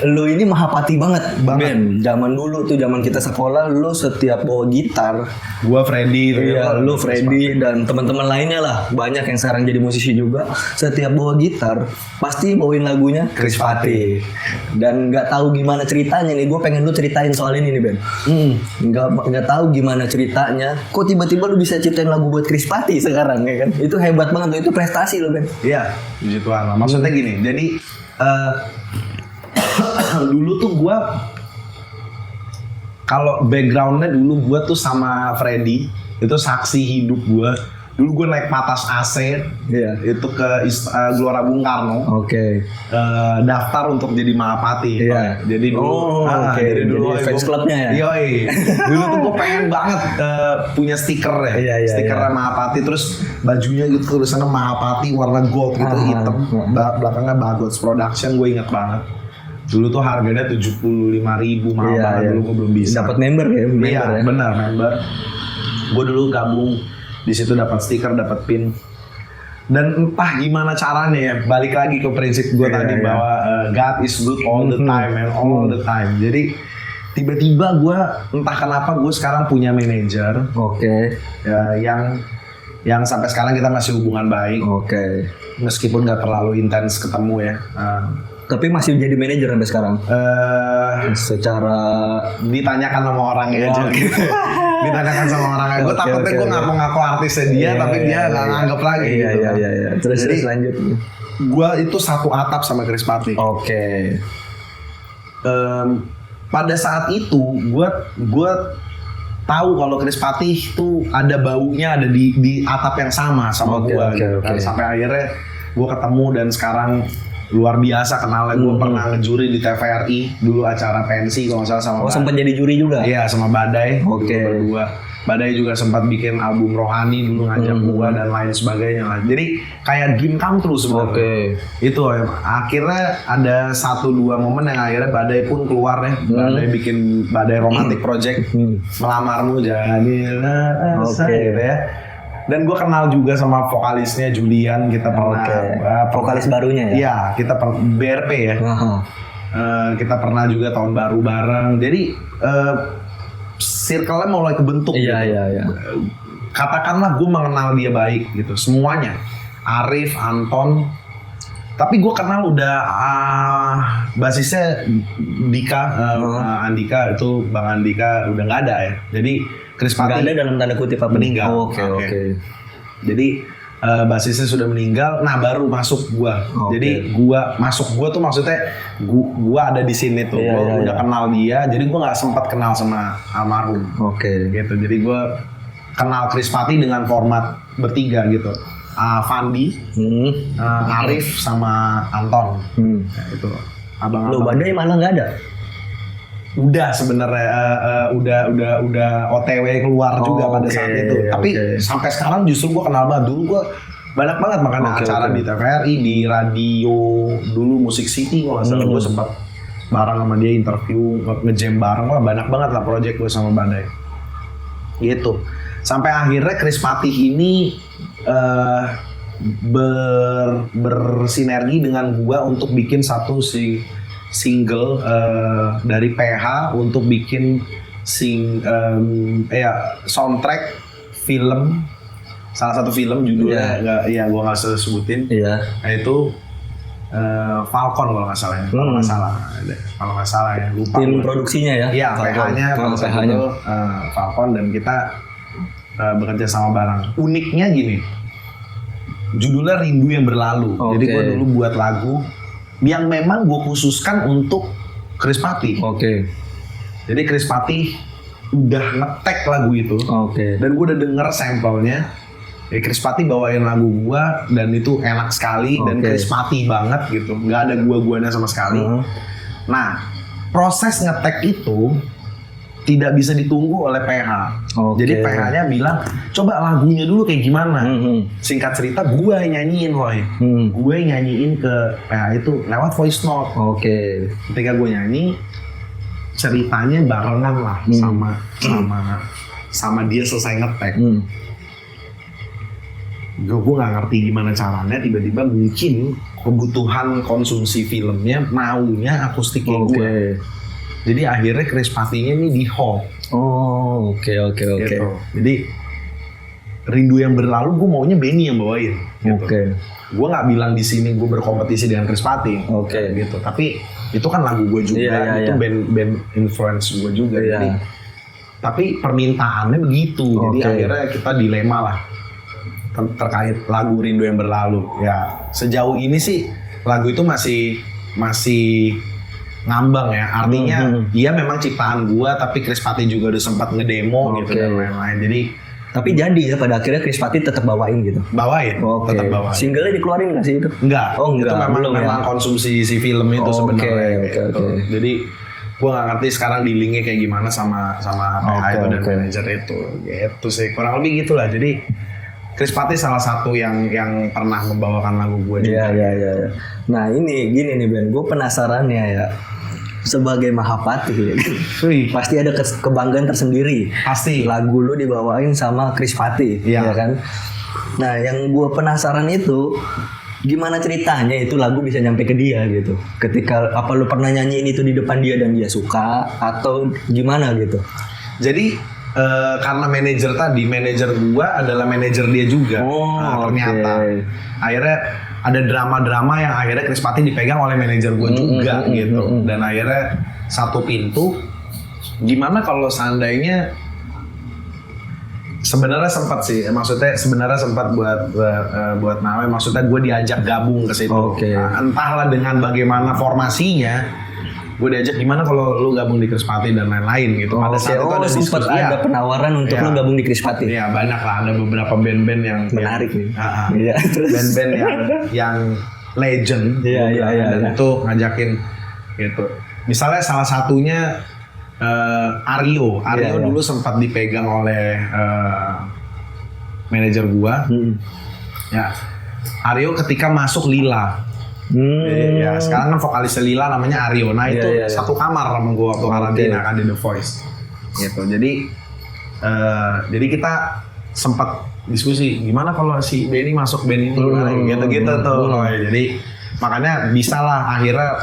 Lu ini Mahapati banget. Ben, zaman dulu tuh zaman kita sekolah lu setiap bawa gitar, gua Freddy tuh. Iya, lu Freddy dan teman-teman lainnya lah. Banyak yang sekarang jadi musisi juga. Setiap bawa gitar pasti bawain lagunya Chris Patih. Dan nggak tahu gimana ceritanya nih. Gue pengen lu ceritain soal ini nih Ben. Nggak tahu gimana ceritanya. Kok tiba-tiba lu bisa ciptain lagu buat Chris Patih sekarang ya kan? Itu hebat banget. Itu prestasi lo Ben. Iya, puji Tuhan lah. Maksudnya gini. Jadi dulu tuh gue kalau backgroundnya dulu gue tuh sama Freddy itu saksi hidup gue. Dulu gue naik patas AC itu ke Gelora Bung Karno. Daftar untuk jadi Mahapati. Jadi dulu, jadi fans clubnya ya. Dulu tuh gue pengen banget punya stiker ya, stikernya Mahapati. Terus bajunya gitu tulisannya Mahapati warna gold gitu hitam. Belakangnya Bagots Production, gue inget banget. Dulu tuh harganya 75.000 mahal banget. Dulu gue belum bisa. Dapat member ya? Benar member. Gue dulu gabung di situ, dapat stiker, dapat pin. Dan entah gimana caranya ya, balik lagi ke prinsip gue tadi bahwa God is good all the time and all the time. Jadi tiba-tiba gue entah kenapa gue sekarang punya manajer. Yang sampai sekarang kita masih hubungan baik. Meskipun nggak terlalu intens ketemu ya. Tapi masih jadi manajer sampai sekarang? Secara ditanyakan sama orangnya aja. Ditanyakan sama orangnya. Gue takutnya gue ngaku-ngaku artisnya dia, tapi dia nggak nganggep lagi. Iya. Terus lanjut. Gue itu satu atap sama Chris Patih. Pada saat itu gue tahu kalau Chris Patih itu ada baunya ada di atap yang sama gue. Dan sampai akhirnya gue ketemu dan sekarang luar biasa kenalnya. Gue pernah ngejuri di TVRI dulu acara pensi kalau nggak salah sama sempat jadi juri juga? Iya, sama Badai. Berdua. Badai juga sempat bikin album rohani dulu ngajak gue dan lain sebagainya lah. Jadi kayak dream come true sebenarnya. Itu akhirnya ada 1-2 momen yang akhirnya Badai pun keluar ya. Badai bikin Badai Romantic Project. Melamarmu jadilah gitu ya. Dan gue kenal juga sama vokalisnya Julian, kita pernah vokalis barunya ya? Iya, kita BRP ya. Kita pernah juga tahun baru bareng. Jadi circle-nya mulai kebentuk. Iya. Katakanlah gue mengenal dia baik gitu, semuanya. Arif, Anton. Tapi gue kenal udah basisnya Dika, Andika itu Bang Andika udah nggak ada ya. Jadi Chris Patih ada dalam tanda kutip apa? Meninggal. Oke. Jadi basisnya sudah meninggal. Nah baru masuk gua. Jadi gua tuh maksudnya gua ada di sini tuh. Gua udah kenal dia. Jadi gua nggak sempat kenal sama almarhum. Gitu. Jadi gua kenal Chris Patih dengan format bertiga gitu. Fandi, Arif sama Anton. Ya, itu abang-abang. Lo Badai malah nggak ada. Udah sebenarnya udah OTW keluar juga pada saat itu. Tapi sampai sekarang justru gue kenal banget. Dulu gue banyak banget makanya acara di TVRI, di radio dulu Musik City kalau nggak salah gue sempat bareng sama dia interview, nge-jam bareng lah, banyak banget lah project gue sama Badai. Gitu. Sampai akhirnya Chris Patih ini bersinergi dengan gua untuk bikin satu single dari PH untuk bikin soundtrack film, salah satu film judulnya gua nggak usah sebutin. Yaitu Falcon kalau nggak salah ya. Kalau nggak salah ya, lupa. Tim produksinya ya? Iya, PH-nya Falcon, dan kita bekerja sama bareng. Uniknya gini, judulnya Rindu yang Berlalu. Jadi gue dulu buat lagu yang memang gue khususkan untuk Chris Patih. Jadi Chris Patih udah nge-tag lagu itu, dan gue udah denger sampelnya. Chris Patih bawain lagu gue dan itu enak sekali dan Chris Patih banget gitu, nggak ada gua-guanya sama sekali. Nah, proses nge-tag itu tidak bisa ditunggu oleh PH. Jadi PH-nya bilang, coba lagunya dulu kayak gimana. Singkat cerita, gue nyanyiin Roy. Gue nyanyiin ke PH itu lewat voice note. Ketika gue nyanyi, ceritanya barengan lah sama dia selesai nge-tag. Gue nggak ngerti gimana caranya, tiba-tiba mungkin kebutuhan konsumsi filmnya maunya akustiknya gue. Jadi akhirnya Chris Patihnya ini di hold. Gitu. Jadi Rindu yang Berlalu gue maunya Benny yang bawain. Gitu. Gue nggak bilang di sini gue berkompetisi dengan Chris Patih. Gitu. Tapi itu kan lagu gue juga, itu band influence gue juga. Jadi, tapi permintaannya begitu. Jadi akhirnya kita dilema lah terkait lagu Rindu yang Berlalu. Ya sejauh ini sih lagu itu masih ngambang ya, artinya dia memang ciptaan gua, tapi Chris Patih juga udah sempat ngedemo gitu dan lain-lain. Jadi tapi jadi ya pada akhirnya Chris Patih tetap bawain gitu. Tetap bawain. Singlenya dikeluarin nggak sih itu? Enggak. Itu memang konsumsi si film itu sebenarnya. Jadi gua nggak ngerti sekarang dealingnya kayak gimana sama PH itu dan manajer itu. Gitu sih, kurang lebih gitulah. Jadi Chris Patih salah satu yang pernah membawakan lagu gue juga. Iya. Nah ini gini nih Ben, gue penasarannya ya. Sebagai Mahapati, pasti ada kebanggaan tersendiri. Pasti. Lagu lu dibawain sama Chris Patih, ya kan? Nah yang gue penasaran itu, gimana ceritanya itu lagu bisa nyampe ke dia gitu? Ketika apa lu pernah nyanyiin itu di depan dia dan dia suka atau gimana gitu? Jadi karena manajer gua adalah manajer dia juga. Ternyata akhirnya ada drama-drama yang akhirnya Chris Patih dipegang oleh manajer gua juga gitu. Dan akhirnya satu pintu. Gimana kalau seandainya sebenarnya sempat sih, maksudnya sebenarnya sempat buat Nawe, maksudnya gue diajak gabung ke situ. Entahlah dengan bagaimana formasinya. Gue diajak gimana kalau lu gabung di Chris Patih dan lain-lain gitu. Pada saat itu ada sempat ada penawaran untuk lu gabung di Chris Patih. Iya, banyak lah, ada beberapa band-band yang menarik nih. Band-band yang legend. Dan itu ngajakin gitu. Misalnya salah satunya Aryo dulu sempat dipegang oleh manajer gua. Ya, Aryo ketika masuk Lila. Ya sekarang kan vokalisnya Lila namanya Aryo. Nah itu satu kamar sama gue waktu karantina kan di The Voice gitu. Jadi kita sempat diskusi gimana kalau si Benny masuk band ini gitu tuh. Jadi makanya bisa lah akhirnya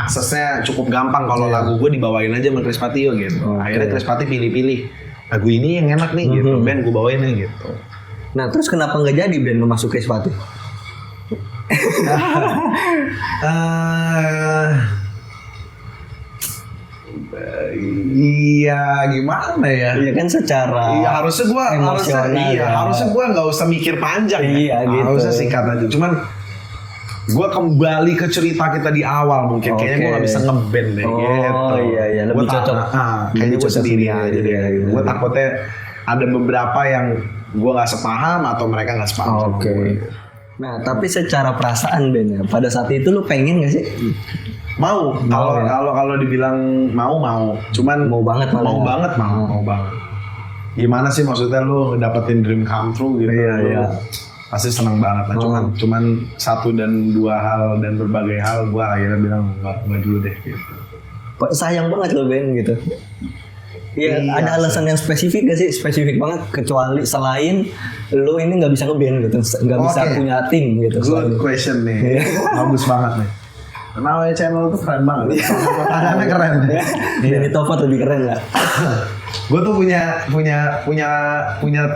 aksesnya cukup gampang kalau lagu gue dibawain aja sama Chris Patih gitu. Akhirnya Chris Patih pilih-pilih lagu ini yang enak nih gitu, band gue bawain gitu. Nah terus kenapa nggak jadi band lu masuk Chris Patih? Iya gimana ya? Iya kan secara harusnya gue nggak usah mikir panjang ya. Gitu. Harusnya singkat aja. Cuman gue kembali ke cerita kita di awal mungkin kayaknya gue nggak bisa ngeband deh gitu. Iya lebih cocok. Kayaknya gue sendiri aja. Gue takutnya ada beberapa yang gue nggak sepaham atau mereka nggak sepaham sama Oke. gue. Nah, tapi secara perasaan Ben ya, pada saat itu lu pengen gak sih? Mau kalau dibilang mau, cuman Mau banget malah mau ya? banget mau banget. Gimana sih maksudnya lu dapetin dream come true gitu? Iya, lu iya. pasti seneng banget lah. Cuman satu dan dua hal dan berbagai hal gue akhirnya bilang nggak dulu deh gitu. Kok sayang banget lo Ben gitu. Iya, Iya, ada alasan yang spesifik gak sih? Spesifik banget kecuali selain lo ini nggak bisa nge-band gitu, nggak bisa Oke. punya tim gitu. Good question nih, bagus banget nih. Nama channel tuh keren banget. Tangannya keren. Jadi Topot lebih keren lah. Gue tuh punya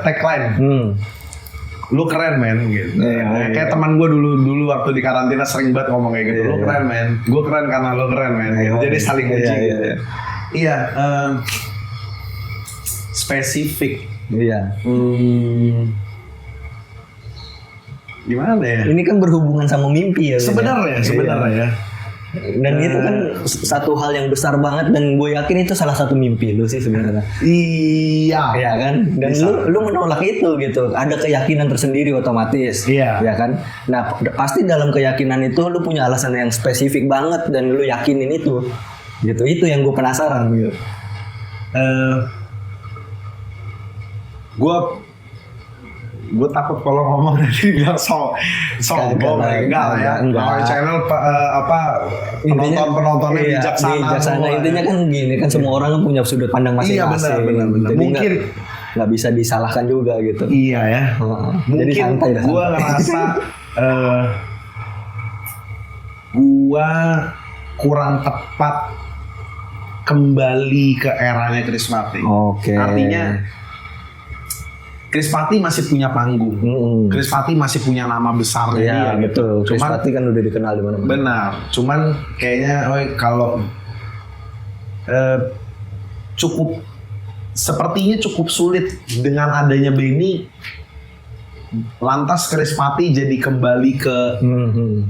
tagline. Lu keren men gitu. Iya. Kayak teman gue dulu waktu di karantina sering banget ngomong kayak gitu. Lu keren men. Gue keren karena lu keren men. Gitu. Jadi saling muji. Gitu. Iya. Spesifik. Iya. Gimana ya? Ini kan berhubungan sama mimpi ya. Ben, Sebenarnya Iya. Dan itu kan satu hal yang besar banget dan gue yakin itu salah satu mimpi lu sih sebenarnya. Iya. Iya kan? Dan lu menolak itu gitu. Ada keyakinan tersendiri otomatis. Iya. Ya kan? Nah, pasti dalam keyakinan itu lu punya alasan yang spesifik banget dan lu yakinin itu. Gitu. Itu yang gue penasaran gitu. Gue takut kalau ngomong nanti bilang sombong enggak ya. Kalau channel penontonnya iya, bijaksana semua. Intinya kan gini kan semua orang kan punya sudut pandang masing-masing. Iya benar. Jadi Mungkin nggak bisa disalahkan juga gitu. iya ya. Jadi Mungkin santai dah, gue santai. ngerasa gue kurang tepat kembali ke eranya Krismati. Oke. Artinya Krispati masih punya panggung. Krispati masih punya nama besarnya Iya dia. betul. Cuman Krispati kan udah dikenal di mana-mana. benar. Cuman kayaknya kalau sepertinya cukup sulit dengan adanya Benny. Lantas Krispati jadi kembali ke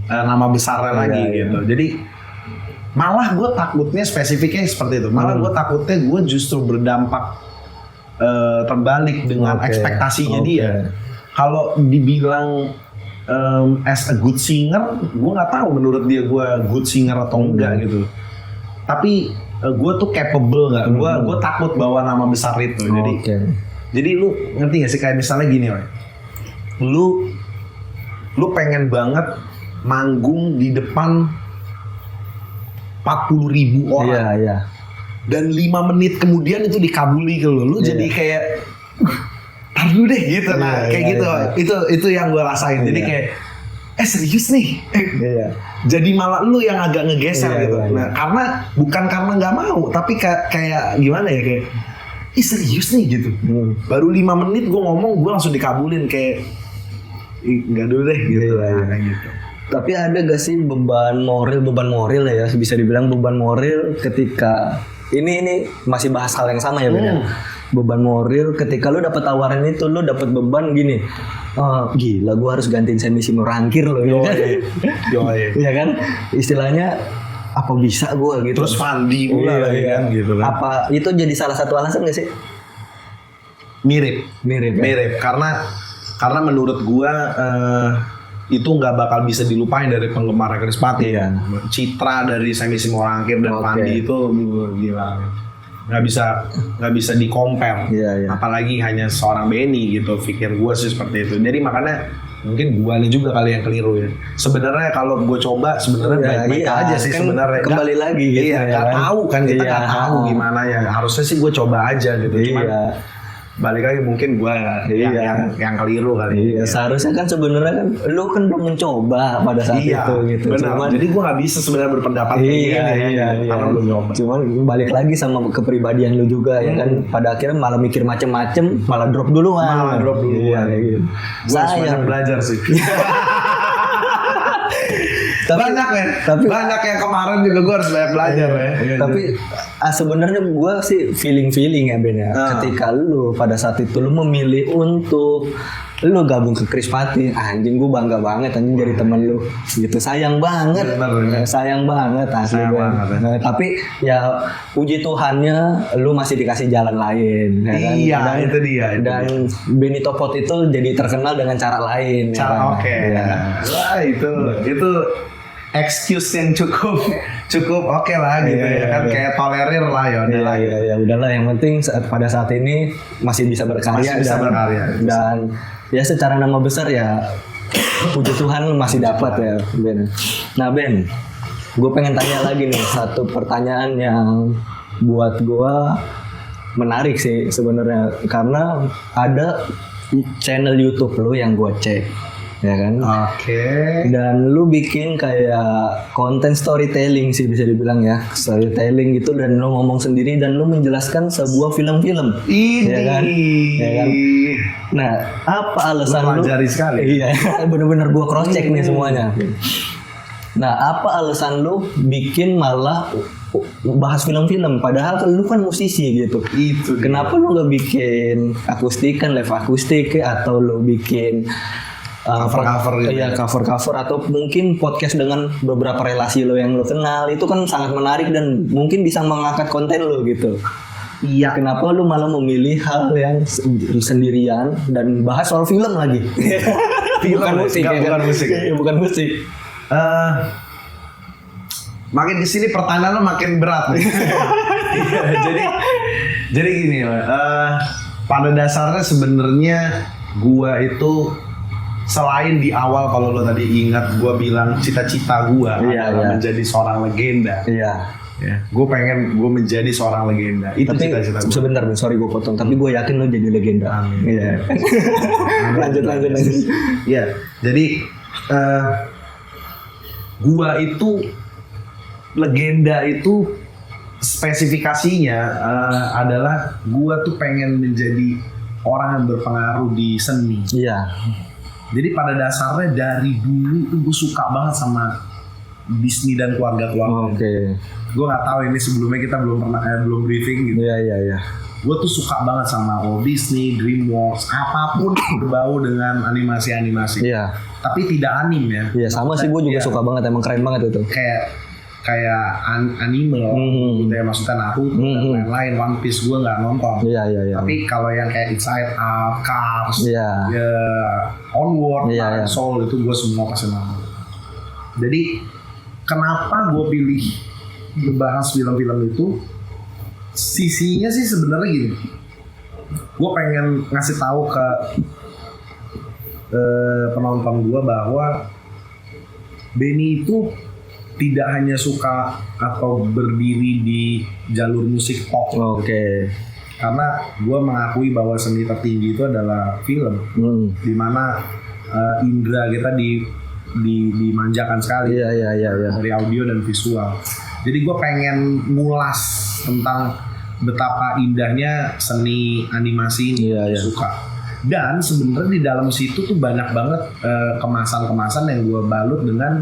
nama besarnya lagi Iya. gitu. Jadi malah gue takutnya spesifiknya seperti itu. Malah gue takutnya gue justru berdampak terbalik dengan ekspektasinya dia. Kalau dibilang as a good singer, gue nggak tahu menurut dia gue good singer atau enggak gitu. Tapi gue tuh capable nggak? Gue takut bawa nama besar itu. Jadi lu ngerti gak sih kayak misalnya gini, woy. Lu pengen banget manggung di depan 40.000 orang. Iya. Dan 5 menit kemudian itu dikabuli ke lu jadi kayak tar dulu deh gitu. Nah kayak gitu. Itu yang gue rasain. Jadi kayak serius nih. Jadi malah lu yang agak ngegeser gitu. Nah karena nggak mau, tapi kayak gimana ya, kayak serius nih gitu. Baru 5 menit gue ngomong, gue langsung dikabulin kayak nggak dulu deh gitu. Kayak gitu. Tapi ada gak sih beban moral ya, bisa dibilang beban moral ketika ini masih bahas hal yang sama ya Ben ya? Beban moral ketika lu dapat tawaran itu, lu dapat beban gini, gila gue harus gantiin Semi Simorangkir loh, ya kan? Iya kan, istilahnya apa bisa gue gitu. Terus Fandi pula lagi kan gitu kan. Apa itu jadi salah satu alasan gak sih? Mirip karena menurut gua itu nggak bakal bisa dilupain dari penggemar Krispati. Citra dari Semi Simorangkir dan Fandi itu gila, nggak bisa di compare. Apalagi hanya seorang Benny gitu. Pikir gua sih seperti itu. Jadi makanya mungkin gua nih juga kali yang keliru ya. Sebenarnya kalau gua coba sebenarnya baik-baik aja sih kan sebenarnya. Kembali lagi gitu. Iya, nggak tahu kan kita nggak tahu gimana ya. Harusnya sih gua coba aja gitu. Cuman balik lagi mungkin gue yang keliru kali. Seharusnya kan sebenarnya kan lu kan belum mencoba pada saat itu gitu. Benar. Jadi gue nggak bisa sebenarnya berpendapat karena belum nyoba. Cuman balik lagi sama kepribadian lu juga ya kan. Pada akhirnya malah mikir macem-macem, malah drop duluan. Gitu. Gue banyak belajar sih. Banyak yang kemarin juga gue harus banyak belajar ya. Tapi Sebenarnya gue sih feeling ya Ben ya. Ketika lu pada saat itu lu memilih untuk lu gabung ke Krispati, anjing gue bangga banget anjing jadi temen lu gitu. Sayang banget asli Sayang Ben. banget, ya. Nah, tapi ya puji Tuhannya lu masih dikasih jalan lain ya kan? Iya, Dan, itu dia. dan Benito Pot itu jadi terkenal dengan cara lain ya kan? Oke. Ya. Wah, itu excuse yang cukup oke lah gitu ya kan, kayak tolerir lah ya udah lah. Ya udahlah, yang penting pada saat ini masih bisa berkarya, Masih bisa berkarya. dan ya secara nama besar ya puji Tuhan masih dapat ya Ben. Nah Ben, gue pengen tanya lagi nih satu pertanyaan yang buat gue menarik sih sebenarnya, karena ada channel YouTube lo yang gue cek ya kan. Oke. Dan lu bikin kayak konten storytelling sih bisa dibilang ya, storytelling gitu, dan lu ngomong sendiri dan lu menjelaskan sebuah film-film. Ini. Ya kan? Ya kan? Nah, apa alasan lu? Pelajari sekali. Iya, bener-bener gua cross check nih semuanya. Nah, apa alasan lu bikin malah bahas film-film padahal lu kan musisi gitu? Itu. Kenapa lu gak bikin akustikan, live akustik, atau lu bikin cover-cover gitu. Iya, cover-cover, atau mungkin podcast dengan beberapa relasi lo yang lo kenal, itu kan sangat menarik dan mungkin bisa mengangkat konten lo gitu. Iya. Kenapa lo malah memilih hal yang sendirian dan bahas soal film lagi? Bukan musik, Enggak, ya kan? bukan musik. Iya, bukan musik. Makin kesini pertanyaan lo makin berat nih. jadi gini pada dasarnya sebenarnya gua itu, selain di awal kalau lo tadi ingat gue bilang cita-cita gue adalah menjadi seorang legenda. Iya. Ya, gue pengen gue menjadi seorang legenda. Itu Tapi cita-cita gue. sebentar, sorry gue potong. Tapi gue yakin lo jadi legenda. Amin. Iya. lanjut. Iya. Jadi gue itu legenda itu spesifikasinya adalah gue tuh pengen menjadi orang yang berpengaruh di seni. Iya. Jadi pada dasarnya dari dulu tuh gue suka banget sama Disney dan keluarga. Oke. Gue nggak tahu ini sebelumnya kita belum briefing gitu. Iya. Gue tuh suka banget sama Walt Disney, DreamWorks, apapun berbau dengan animasi. Iya. Tapi tidak anim ya. Iya, sama sih, gue juga suka banget, emang keren banget itu. Kayak anime gitu ya, maksudnya Naruto dan lain-lain, One Piece gue nggak nonton. Iya. Tapi kalau yang kayak Inside Out, Cars, ya Onward, Soul, itu gue semua pasti nonton. Jadi kenapa gue pilih ngebahas film-film itu? Sisinya sih sebenarnya gini, gue pengen ngasih tahu ke penonton gue bahwa Benny itu tidak hanya suka atau berdiri di jalur musik pop. Oke. Karena gue mengakui bahwa seni tertinggi itu adalah film, dimana indera kita dimanjakan sekali. Iya. Dari audio dan visual. Jadi gue pengen ngulas tentang betapa indahnya seni animasi ini. Suka. Dan sebenarnya di dalam situ tuh banyak banget kemasan-kemasan yang gue balut dengan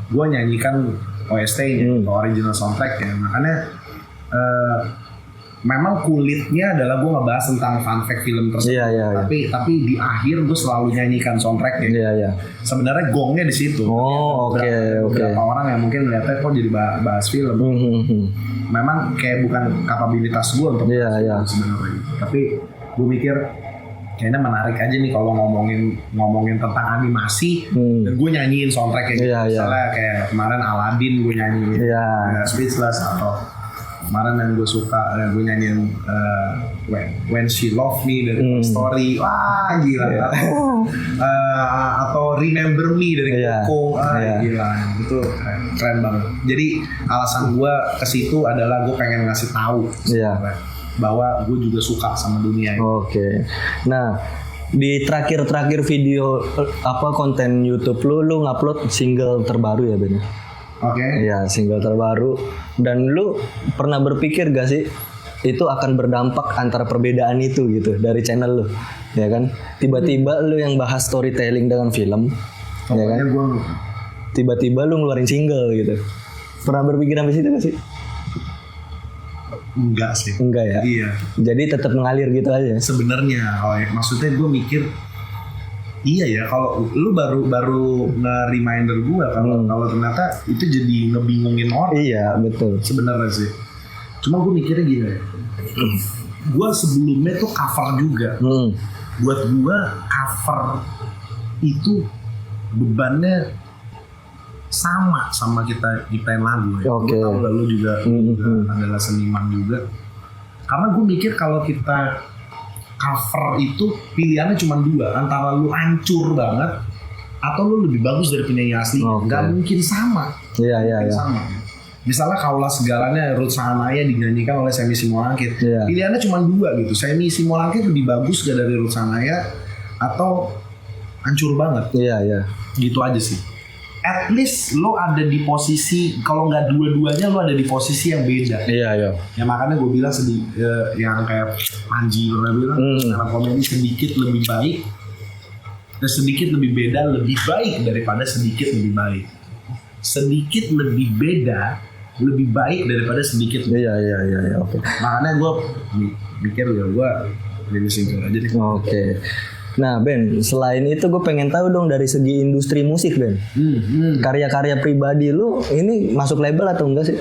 gue nyanyikan OST-nya, original soundtrack ya. Makanya memang kulitnya adalah gue ngebahas tentang fun fact film tersebut. Tapi di akhir gue selalu nyanyikan soundtracknya. Iya. Sebenarnya gongnya di situ. Beberapa orang yang mungkin ngeliatnya kok jadi bahas film. Memang kayak bukan kapabilitas gue untuk sebenarnya. Tapi gue mikir kayaknya menarik aja nih kalau ngomongin tentang animasi dan gue nyanyiin soundtracknya. Misalnya kayak kemarin Aladdin gue nyanyiin Speechless, atau kemarin yang gue suka gue nyanyiin When She Loved Me dari Toy Story. Wah gila. Atau Remember Me dari Coco. Gila, itu keren banget. Jadi alasan gue ke situ adalah gue pengen ngasih tahu bahwa gue juga suka sama dunia ini. Oke. Nah, di terakhir video konten YouTube lu ngupload single terbaru ya Ben? Oke. Iya, single terbaru. Dan lu pernah berpikir gak sih itu akan berdampak antara perbedaan itu gitu dari channel lu, ya kan? Tiba-tiba lu yang bahas storytelling dengan film, ya kan? Tiba-tiba lu ngeluarin single gitu. Pernah berpikir sampai situ gak sih? enggak sih. Enggak ya? Iya. Jadi tetap mengalir gitu aja. Sebenarnya, maksudnya gue mikir, iya ya kalau lu baru nge-reminder gue kalau ternyata itu jadi ngebingungin orang. Iya betul. Sebenarnya sih. Cuma gue mikirnya gini ya. Gue sebelumnya tuh cover juga. Buat gue cover itu bebannya sama kita nyiptain lagu ya. Oke. Gue tahu lalu juga adalah seniman juga. Karena gue mikir kalau kita cover itu pilihannya cuma dua, antara lu hancur banget atau lu lebih bagus dari penyanyi asli. Gak mungkin sama. Iya. Sama. Misalnya Kaulah Segalanya Ruth Sahanaya dinyanyikan oleh Semi Simolangkit. Pilihannya cuma dua gitu. Semi Simolangkit lebih bagus gak dari Ruth Sahanaya atau hancur banget. Iya. Gitu aja sih. At least lo ada di posisi, kalau nggak dua-duanya lo ada di posisi yang beda. Iya. Ya makanya gue bilang yang kayak Panji pernah bilang, karena komedi sedikit lebih baik, dan sedikit lebih beda lebih baik daripada sedikit lebih baik. Sedikit lebih beda lebih baik daripada sedikit. Iya. Oke. Makanya gue mikir ya gue lebih singkat aja deh. Oke. Nah Ben, selain itu gue pengen tahu dong dari segi industri musik Ben. Karya-karya pribadi lu ini masuk label atau enggak sih?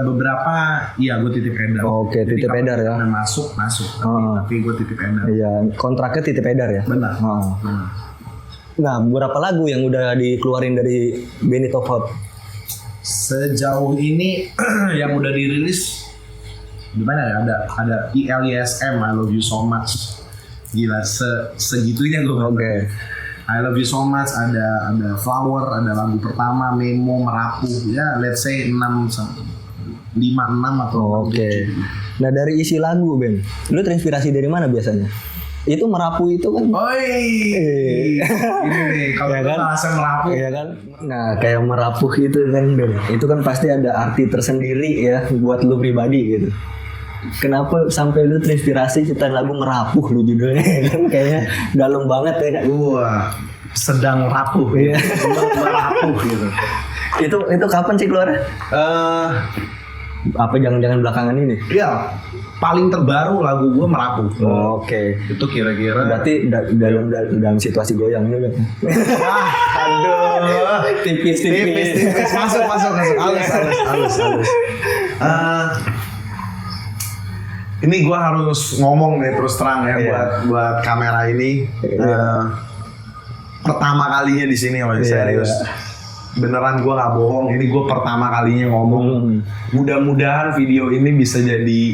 Beberapa, iya gue titip edar. Oke, titip edar ya. Masuk. Tapi gue titip edar. Iya, kontraknya titip edar ya. Benar. Nah, berapa lagu yang udah dikeluarin dari Benito Hot? Sejauh ini yang udah dirilis gimana ya? Ada ILYSM, I Love You So Much. Gila, segitunya gue. Oke. I Love You So Much, ada Flower, ada lagu pertama Memo, Merapuh. Ya, let's say 5-6 atau 7. Oke. Nah, dari isi lagu Ben, lu terinspirasi dari mana biasanya? Itu Merapuh itu kan. Ini nih kalau ya kan? bahasa Merapuh. Iya kan? Nah, kayak Merapuh itu kan Ben. Itu kan pasti ada arti tersendiri ya buat lu pribadi gitu. Kenapa sampai lu terinspirasi ciptain lagu Merapuh lu judulnya kan kayaknya dalam banget ya kan? Wah, sedang rapuh. Iya. Rapuh gitu. Itu kapan sih keluarnya? Apa jangan-jangan belakangan ini? Iya. Paling terbaru lagu gue Merapuh. Oke. Itu kira-kira. Berarti dalam situasi goyang juga. Aduh. Tipis. Masuk. Halus. Ini gue harus ngomong nih terus terang ya buat kamera ini. Pertama kalinya di sini serius. Beneran gue nggak bohong. Ini gue pertama kalinya ngomong. Mudah-mudahan video ini bisa jadi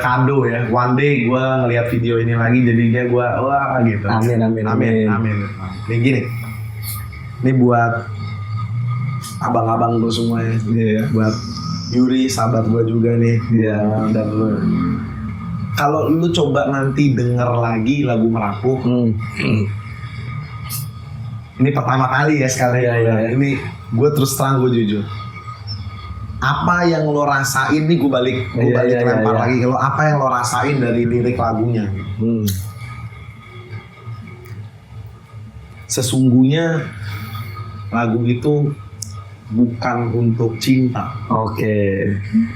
kado ya. One day gue ngelihat video ini lagi jadinya gue wah gitu. Amin. Nih gini. Ini buat abang-abang gue semua ya. Buat Yuri, sahabat gue juga nih. Dan lu. Kalau lu coba nanti denger lagi lagu Merapuh. Ini pertama kali ya sekali. Ini gue terus terang, gue jujur. Apa yang lo rasain nih, gue balik lempar lagi ke lo. Apa yang lo rasain dari lirik lagunya? Sesungguhnya lagu itu bukan untuk cinta. Oke.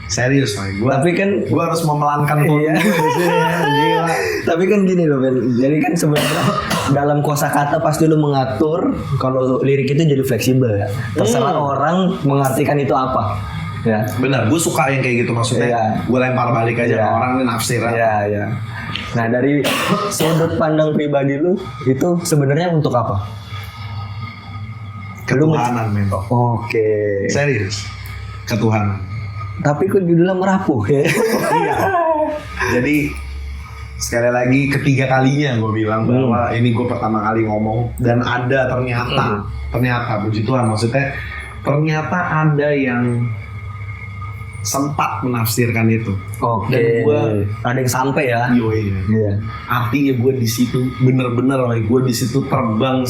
Serius, tapi kan gue harus memelankan tone. Gila. Tapi kan gini loh Ben. Jadi kan sebenarnya dalam kosakata pasti lu mengatur kalau lirik itu jadi fleksibel ya. Terserah orang mengartikan itu apa. Ya. Benar. Gue suka yang kayak gitu maksudnya. Gue lempar balik aja ke orang ini nafsir. Iya. Nah dari sudut pandang pribadi lu itu sebenarnya untuk apa? Ketuhanan men. Oke. Serius. Ketuhanan. Tapi kok judulnya Merapuh ya. Iya. Jadi sekali lagi ketiga kalinya gue bilang bahwa ini gue pertama kali ngomong dan ada ternyata puji Tuhan maksudnya ternyata ada yang sempat menafsirkan itu. Oke. Dan gue ada yang sampai ya. Iya. Artinya gue di situ bener-bener gue di situ terbang.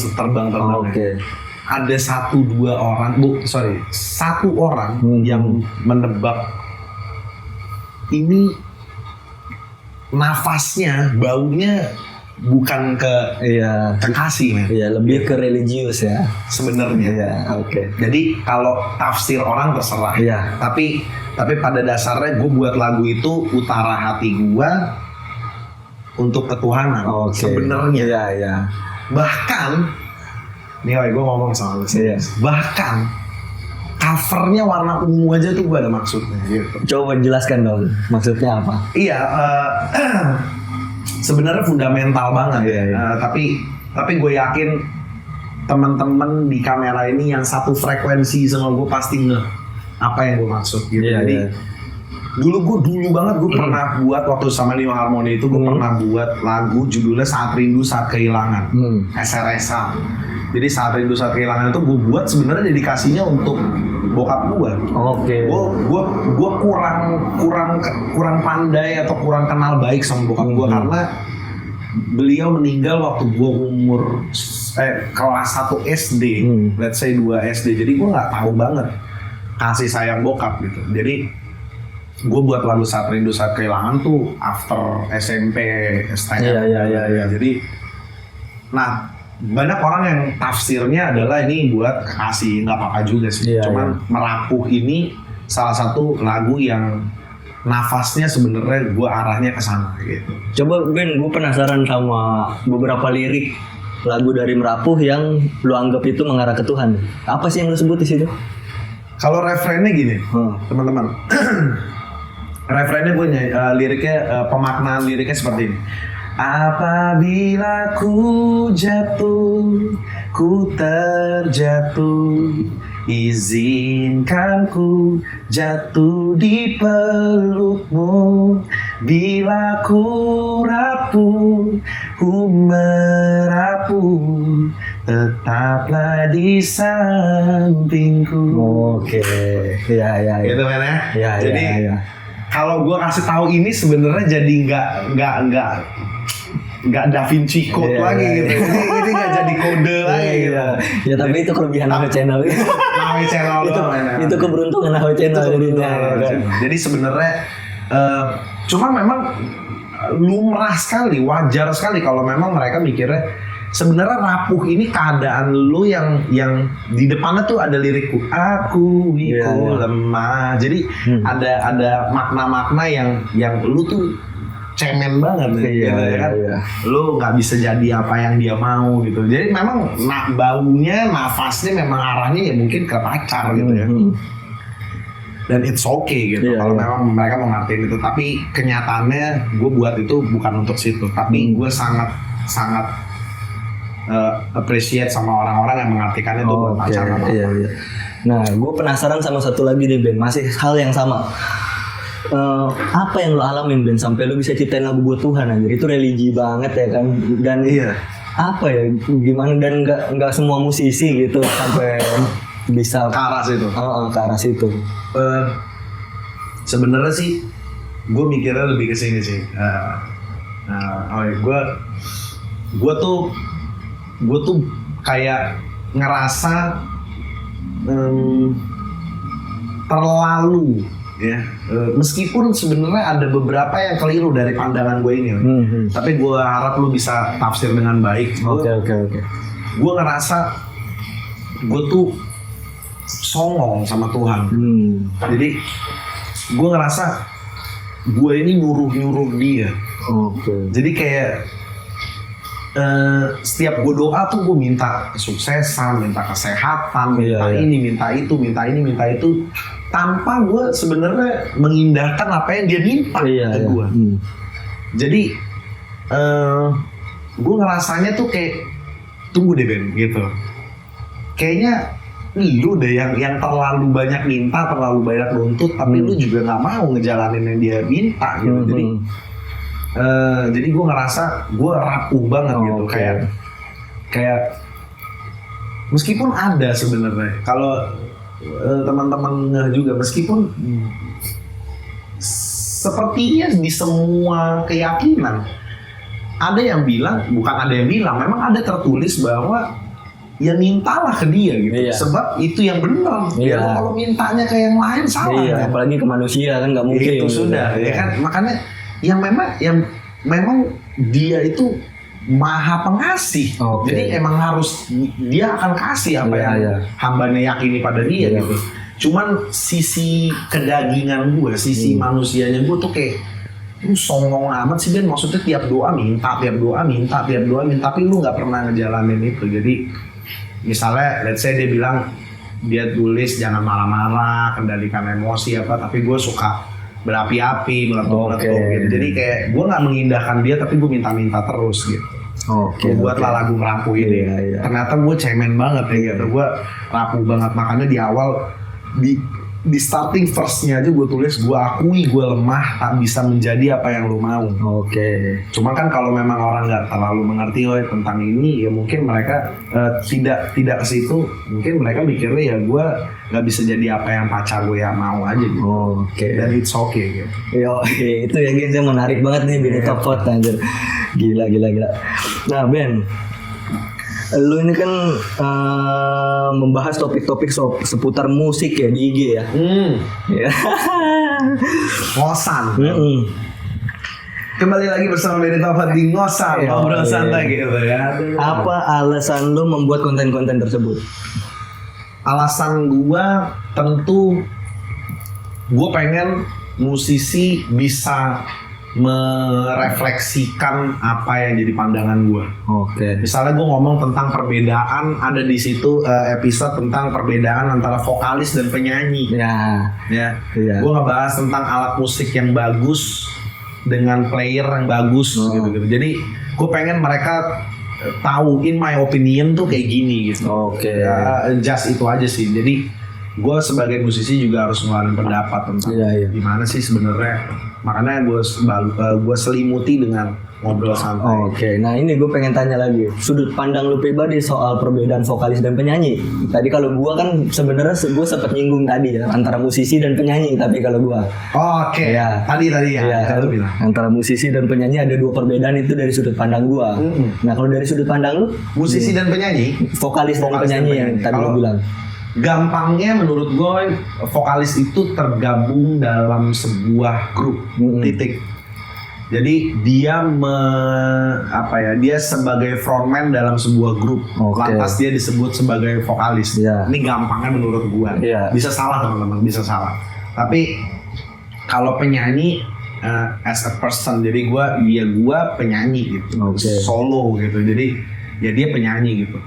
Oke. Ada satu orang yang menebak ini nafasnya, baunya bukan ke kekasih, men. Iya, lebih ke religius ya sebenarnya. Iya, oke. Jadi kalau tafsir orang terserah. Iya. Tapi Tapi pada dasarnya gue buat lagu itu utara hati gue untuk ketuhanan. Sebenarnya. Iya, iya. Bahkan, nih gue ngomong sama lu sih. Iya. Bahkan covernya warna ungu aja tuh gue ada maksudnya gitu. Coba jelaskan dong maksudnya apa? Iya, sebenarnya fundamental banget. Iya. Tapi gue yakin teman-teman di kamera ini yang satu frekuensi sama gue pasti ngeh apa yang gue maksud gitu. Iya, Jadi iya. dulu banget gue pernah buat waktu sama Neo Harmony itu gue pernah buat lagu judulnya Saat Rindu Saat Kehilangan, SRSA. Jadi Saat Rindu Saat Kehilangan itu gue buat sebenarnya dedikasinya untuk bokap gue. Gue kurang pandai atau kurang kenal baik sama bokap gue karena beliau meninggal waktu gue umur kelas 1 SD, let's say 2 SD. Jadi gue nggak tahu banget kasih sayang bokap gitu. Jadi gue buat lagu Saat Rindu Saat Kehilangan tuh after SMP, STM. Iya. Jadi, nah banyak orang yang tafsirnya adalah ini buat kekasih, nggak apa-apa juga sih. Iya, Cuman Merapuh ini salah satu lagu yang nafasnya sebenarnya gue arahnya ke sana gitu. Coba Ben, gue penasaran sama beberapa lirik lagu dari Merapuh yang lu anggap itu mengarah ke Tuhan. Apa sih yang lu sebut di situ? Kalau refrennya gini, teman-teman. Refrennya gue liriknya, pemaknaan liriknya seperti ini. Apabila ku jatuh, ku terjatuh, izinkan ku jatuh di pelukmu. Bila ku rapuh, ku merapuh, tetaplah di sampingku. Oke, iya. Gitu kan ya? Iya. Jadi kalau gue kasih tahu ini sebenarnya jadi nggak Da Vinci Code lagi gitu. Ini nggak jadi kode lagi gitu. Ya tapi itu kelebihan Naho Channel. Naho Channel itu keberuntungan Naho Channel jadinya. Jadi sebenarnya cuma memang lumrah sekali, wajar sekali kalau memang mereka mikirnya sebenarnya Rapuh ini keadaan lu yang di depannya tuh ada lirikku aku lemah. Jadi ada makna-makna yang lu tuh cemen banget gitu ya kan. Lu nggak bisa jadi apa yang dia mau gitu. Jadi memang baunya, nafasnya memang arahnya ya mungkin ke pacar gitu ya. Dan it's okay gitu kalau memang mereka mau ngertiin itu. Tapi kenyataannya gue buat itu bukan untuk situ. Tapi gue sangat appreciate sama orang-orang yang mengartikannya itu buat pacar. Iya. Nah, gue penasaran sama satu lagi nih Ben, masih hal yang sama. Apa yang lo alamin Ben sampai lo bisa ciptain lagu buat Tuhan aja? Itu religi banget ya kan? Dan apa ya? Gimana dan nggak semua musisi gitu sampai bisa ke arah situ. Ke arah situ. Sebenarnya sih, gue mikirnya lebih ke sini sih. Gue tuh kayak ngerasa terlalu ya, meskipun sebenarnya ada beberapa yang keliru dari pandangan gue ini, tapi gue harap lu bisa tafsir dengan baik. Oke. Gue ngerasa gue tuh songong sama Tuhan. Jadi gue ngerasa gue ini nyuruh dia. Jadi kayak setiap gue doa tuh gue minta kesuksesan, minta kesehatan, minta ini, minta itu, minta ini, minta itu, tanpa gue sebenarnya mengindahkan apa yang dia minta ke gue. Jadi gue ngerasanya tuh kayak tunggu deh Ben gitu. Kayaknya lu deh yang terlalu banyak minta, terlalu banyak nuntut, tapi lu juga nggak mau ngejalanin yang dia minta gitu. Jadi gue ngerasa gue rapuh banget gitu, kayak meskipun ada sebenarnya kalau teman-teman juga, meskipun sepertinya di semua keyakinan ada yang bilang, bukan ada yang bilang, memang ada tertulis bahwa ya mintalah ke dia gitu, sebab itu yang benar. Biar kalau mintanya ke yang lain salah. Kan? Apalagi ke manusia kan nggak mungkin. Itu sudah ya kan, makanya yang memang dia itu maha pengasih. Jadi emang harus dia akan kasih apa yang hambanya yakini pada dia gitu. Cuman sisi kedagingan gue, sisi manusianya gue tuh kayak lu songong amat sih Ben, maksudnya tiap doa minta, tapi lu nggak pernah ngejalanin itu. Jadi misalnya let's say dia bilang, dia tulis jangan marah-marah, kendalikan emosi apa, tapi gue suka berapi-api, meletup-meletup gitu. Jadi kayak gue nggak mengindahkan dia, tapi gue minta-minta terus gitu. Gue buatlah lagu merapu ini. Ternyata gue cemen banget ya gitu. Gue rapuh banget, makanya di awal di starting first-nya aja gue tulis, gue akui gue lemah, tak bisa menjadi apa yang lu mau. Cuma kan kalau memang orang nggak terlalu mengerti tentang ini, ya mungkin mereka tidak ke situ. Mungkin mereka mikirnya ya gue nggak bisa jadi apa yang pacar gue yang mau aja gitu. Dan it's okay gitu. Itu ya guys, yang menarik banget nih Benny Top Vote anjir. Gila. Nah Ben, lu ini kan membahas topik-topik seputar musik ya di IG ya. Ngosan. Kembali lagi bersama Benny Top Vote di Ngosan, ngobrol santai gitu ya. Apa alasan lu membuat konten-konten tersebut? Alasan gua tentu gua pengen musisi bisa merefleksikan apa yang jadi pandangan gue. Misalnya gue ngomong tentang perbedaan, ada di situ episode tentang perbedaan antara vokalis dan penyanyi. Gue ngebahas tentang alat musik yang bagus dengan player yang bagus gitu. Jadi gue pengen mereka tahu, in my opinion tuh kayak gini gitu. Just itu aja sih. Jadi gue sebagai musisi juga harus ngeluarin pendapat tentang gimana sih sebenarnya. Makanya gue selimuti dengan ngobrol santai. Nah ini gue pengen tanya lagi, sudut pandang lu pribadi soal perbedaan vokalis dan penyanyi. Tadi kalau gue kan sebenarnya gue sempat nyinggung tadi ya, antara musisi dan penyanyi. Tapi kalau gue tadi ya bilang antara musisi dan penyanyi ada dua perbedaan, itu dari sudut pandang gue. Nah kalau dari sudut pandang lu, musisi dan penyanyi, vokalis dan penyanyi yang tadi lu bilang. Gampangnya menurut gue, vokalis itu tergabung dalam sebuah grup, titik. Jadi dia dia sebagai frontman dalam sebuah grup. Lantas dia disebut sebagai vokalis. Ini gampangnya menurut gue. Bisa salah teman-teman, bisa salah. Tapi kalau penyanyi as a person, jadi gue penyanyi gitu, solo gitu. Jadi ya dia penyanyi gitu.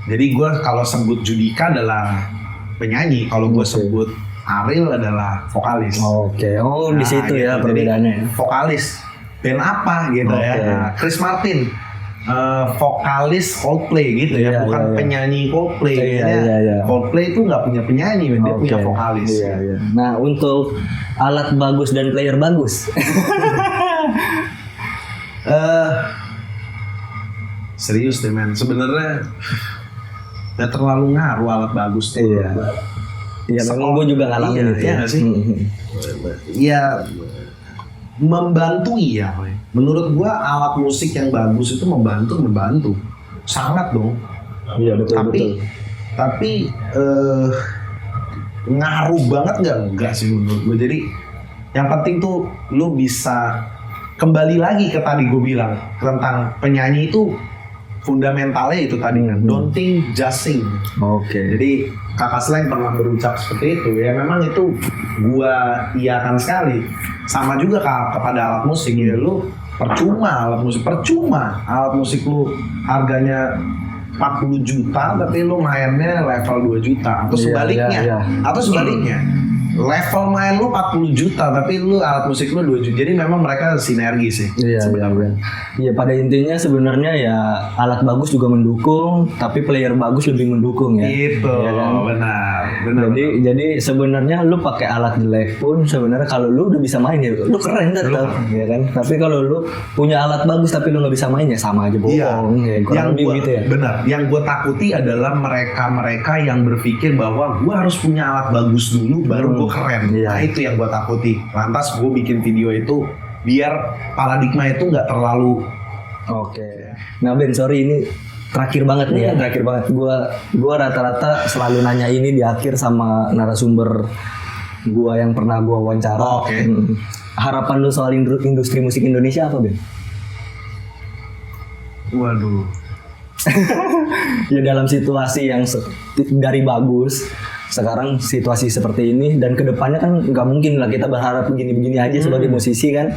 Jadi gue kalau sebut Judika adalah penyanyi, kalau gue sebut Ariel adalah vokalis. Di situ ya perbedaannya. Vokalis band apa gitu ya. Nah, Chris Martin vokalis Coldplay gitu ya, bukan penyanyi Coldplay. Coldplay itu nggak punya penyanyi, dia punya vokalis. Nah untuk alat bagus dan player bagus. Serius deh men, sebenarnya gak terlalu ngaruh alat bagus tuh. Memang gue juga ngalamin itu. Iya gak sih? Iya, membantu iya. Menurut gue alat musik yang bagus itu membantu. Sangat dong. Betul. Tapi ngaruh banget enggak sih menurut gue. Jadi yang penting tuh lu bisa kembali lagi ke tadi gue bilang tentang penyanyi itu fundamentalnya itu tadi kan, don't think, just sing. Jadi Kakak Slang pernah berucap seperti itu ya, memang itu gua iakan sekali. Sama juga kepada alat musik ya, lu percuma alat musik lu harganya 40 juta tapi lu mainnya level 2 juta atau sebaliknya. Level main lu 40 juta tapi lu alat musik lu 2 juta. Jadi memang mereka sinergi sih. Iya, pada intinya sebenarnya ya alat bagus juga mendukung, tapi player bagus lebih mendukung ya. Itu benar. Jadi sebenarnya lu pakai alat jelek pun sebenarnya kalau lu udah bisa main ya lu keren tetap ya kan. Tapi kalau lu punya alat bagus tapi lu nggak bisa main ya sama aja bohong. Yang gue takuti adalah mereka yang berpikir bahwa gue harus punya alat bagus dulu baru gue keren. Nah itu yang gue takuti. Lantas gue bikin video itu biar paradigma itu nggak terlalu. Nah Ben, sorry ini terakhir banget nih ya, terakhir banget. Gue rata-rata selalu nanya ini di akhir sama narasumber gue yang pernah gue wawancara. Harapan lu soal industri musik Indonesia apa Ben? Waduh. Ya dalam situasi yang dari bagus sekarang situasi seperti ini dan kedepannya kan nggak mungkin lah kita berharap begini-begini aja sebagai musisi kan.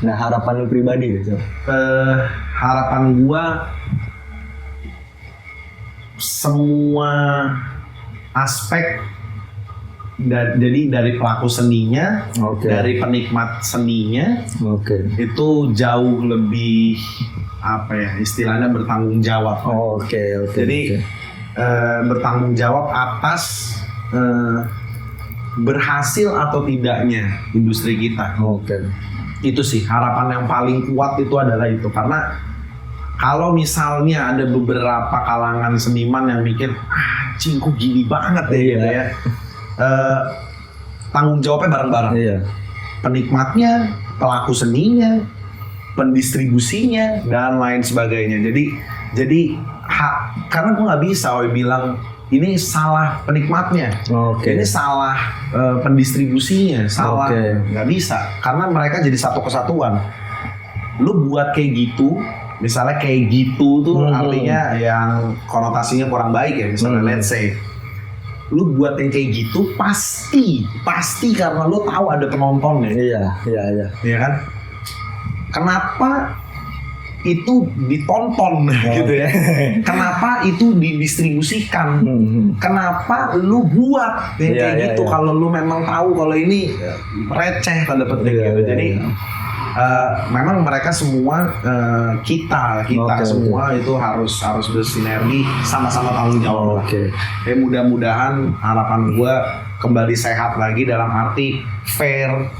Nah harapan lu pribadi gitu. Harapan gua semua aspek jadi dari pelaku seninya, dari penikmat seninya, itu jauh lebih apa ya istilahnya bertanggung jawab. Jadi bertanggung jawab atas berhasil atau tidaknya industri kita. Itu sih harapan yang paling kuat itu adalah itu, karena kalau misalnya ada beberapa kalangan seniman yang mikir anjing kok gini banget deh gitu ya, tanggung jawabnya bareng-bareng. Penikmatnya, pelaku seninya, pendistribusinya dan lain sebagainya. Jadi karena gue nggak bisa bilang ini salah penikmatnya, ini salah pendistribusinya, salah, nggak bisa, karena mereka jadi satu kesatuan. Lu buat kayak gitu, misalnya kayak gitu tuh artinya yang konotasinya kurang baik ya, misalnya let's say, lu buat yang kayak gitu pasti karena lu tahu ada penontonnya. Iya kan? Kenapa itu ditonton gitu ya? Kenapa itu didistribusikan? Kenapa lu buat yang kayak gitu? Kalau lu memang tahu kalau ini receh tanda petik gitu. Jadi memang mereka semua kita semua itu harus bersinergi, sama-sama tanggung jawab. Mudah-mudahan harapan gue kembali sehat lagi dalam arti fair,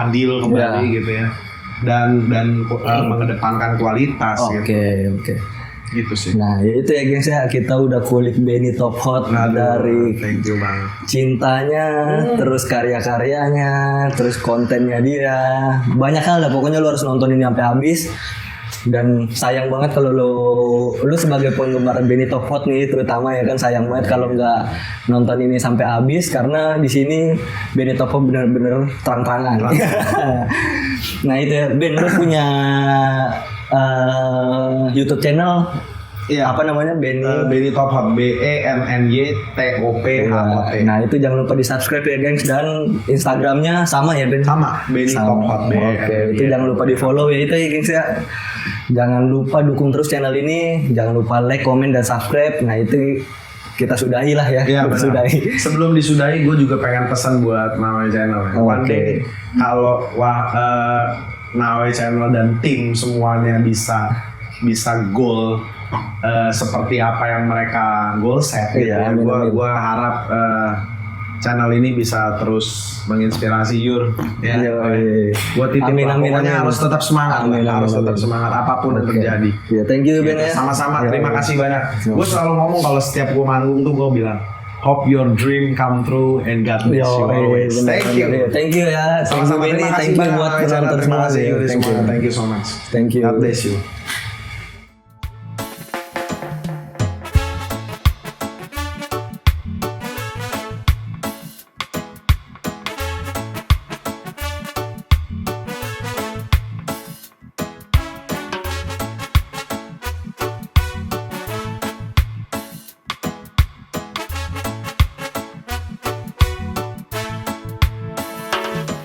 adil kembali gitu ya. Dan mengedepankan kualitas gitu sih. Nah itu ya gengs ya, kita udah kulik Benny Top Hot dari thank you banget cintanya, terus karya-karyanya, terus kontennya dia, banyak hal lah pokoknya lu harus nonton ini sampai habis. Dan sayang banget kalau lu sebagai penggemar Benny Top Hot nih terutama ya kan, sayang banget kalau nggak nonton ini sampai habis, karena di sini Benny Top Hot bener-bener terang-terangan. Nah itu ya Ben, lu punya YouTube channel apa namanya? Benny Top Hot, BENNYTOPHOT. Nah itu jangan lupa di subscribe ya gengs, dan Instagramnya sama ya Ben? Sama, Benny Top Hot. Itu jangan lupa di follow ya itu ya gengs ya. Jangan lupa dukung terus channel ini, jangan lupa like, komen, dan subscribe. Nah itu kita sudahi lah ya. Sudahi. Sebelum disudahi, gue juga pengen pesan buat Nawe Channel. One day kalau Nawe Channel dan tim semuanya bisa goal seperti apa yang mereka goal set. Gue harap channel ini bisa terus menginspirasi Yur. Buat titip pokoknya harus tetap semangat, tetap semangat apapun yang terjadi. Thank you Ben ya. Sama-sama, terima kasih banyak. Gue selalu ngomong kalau setiap gue manggung tuh gue bilang, hope your dream come true and God bless you always. Thank you ya. Sama-sama, terima kasih banyak. Terima kasih semua. Thank you so much. Thank you. God bless you.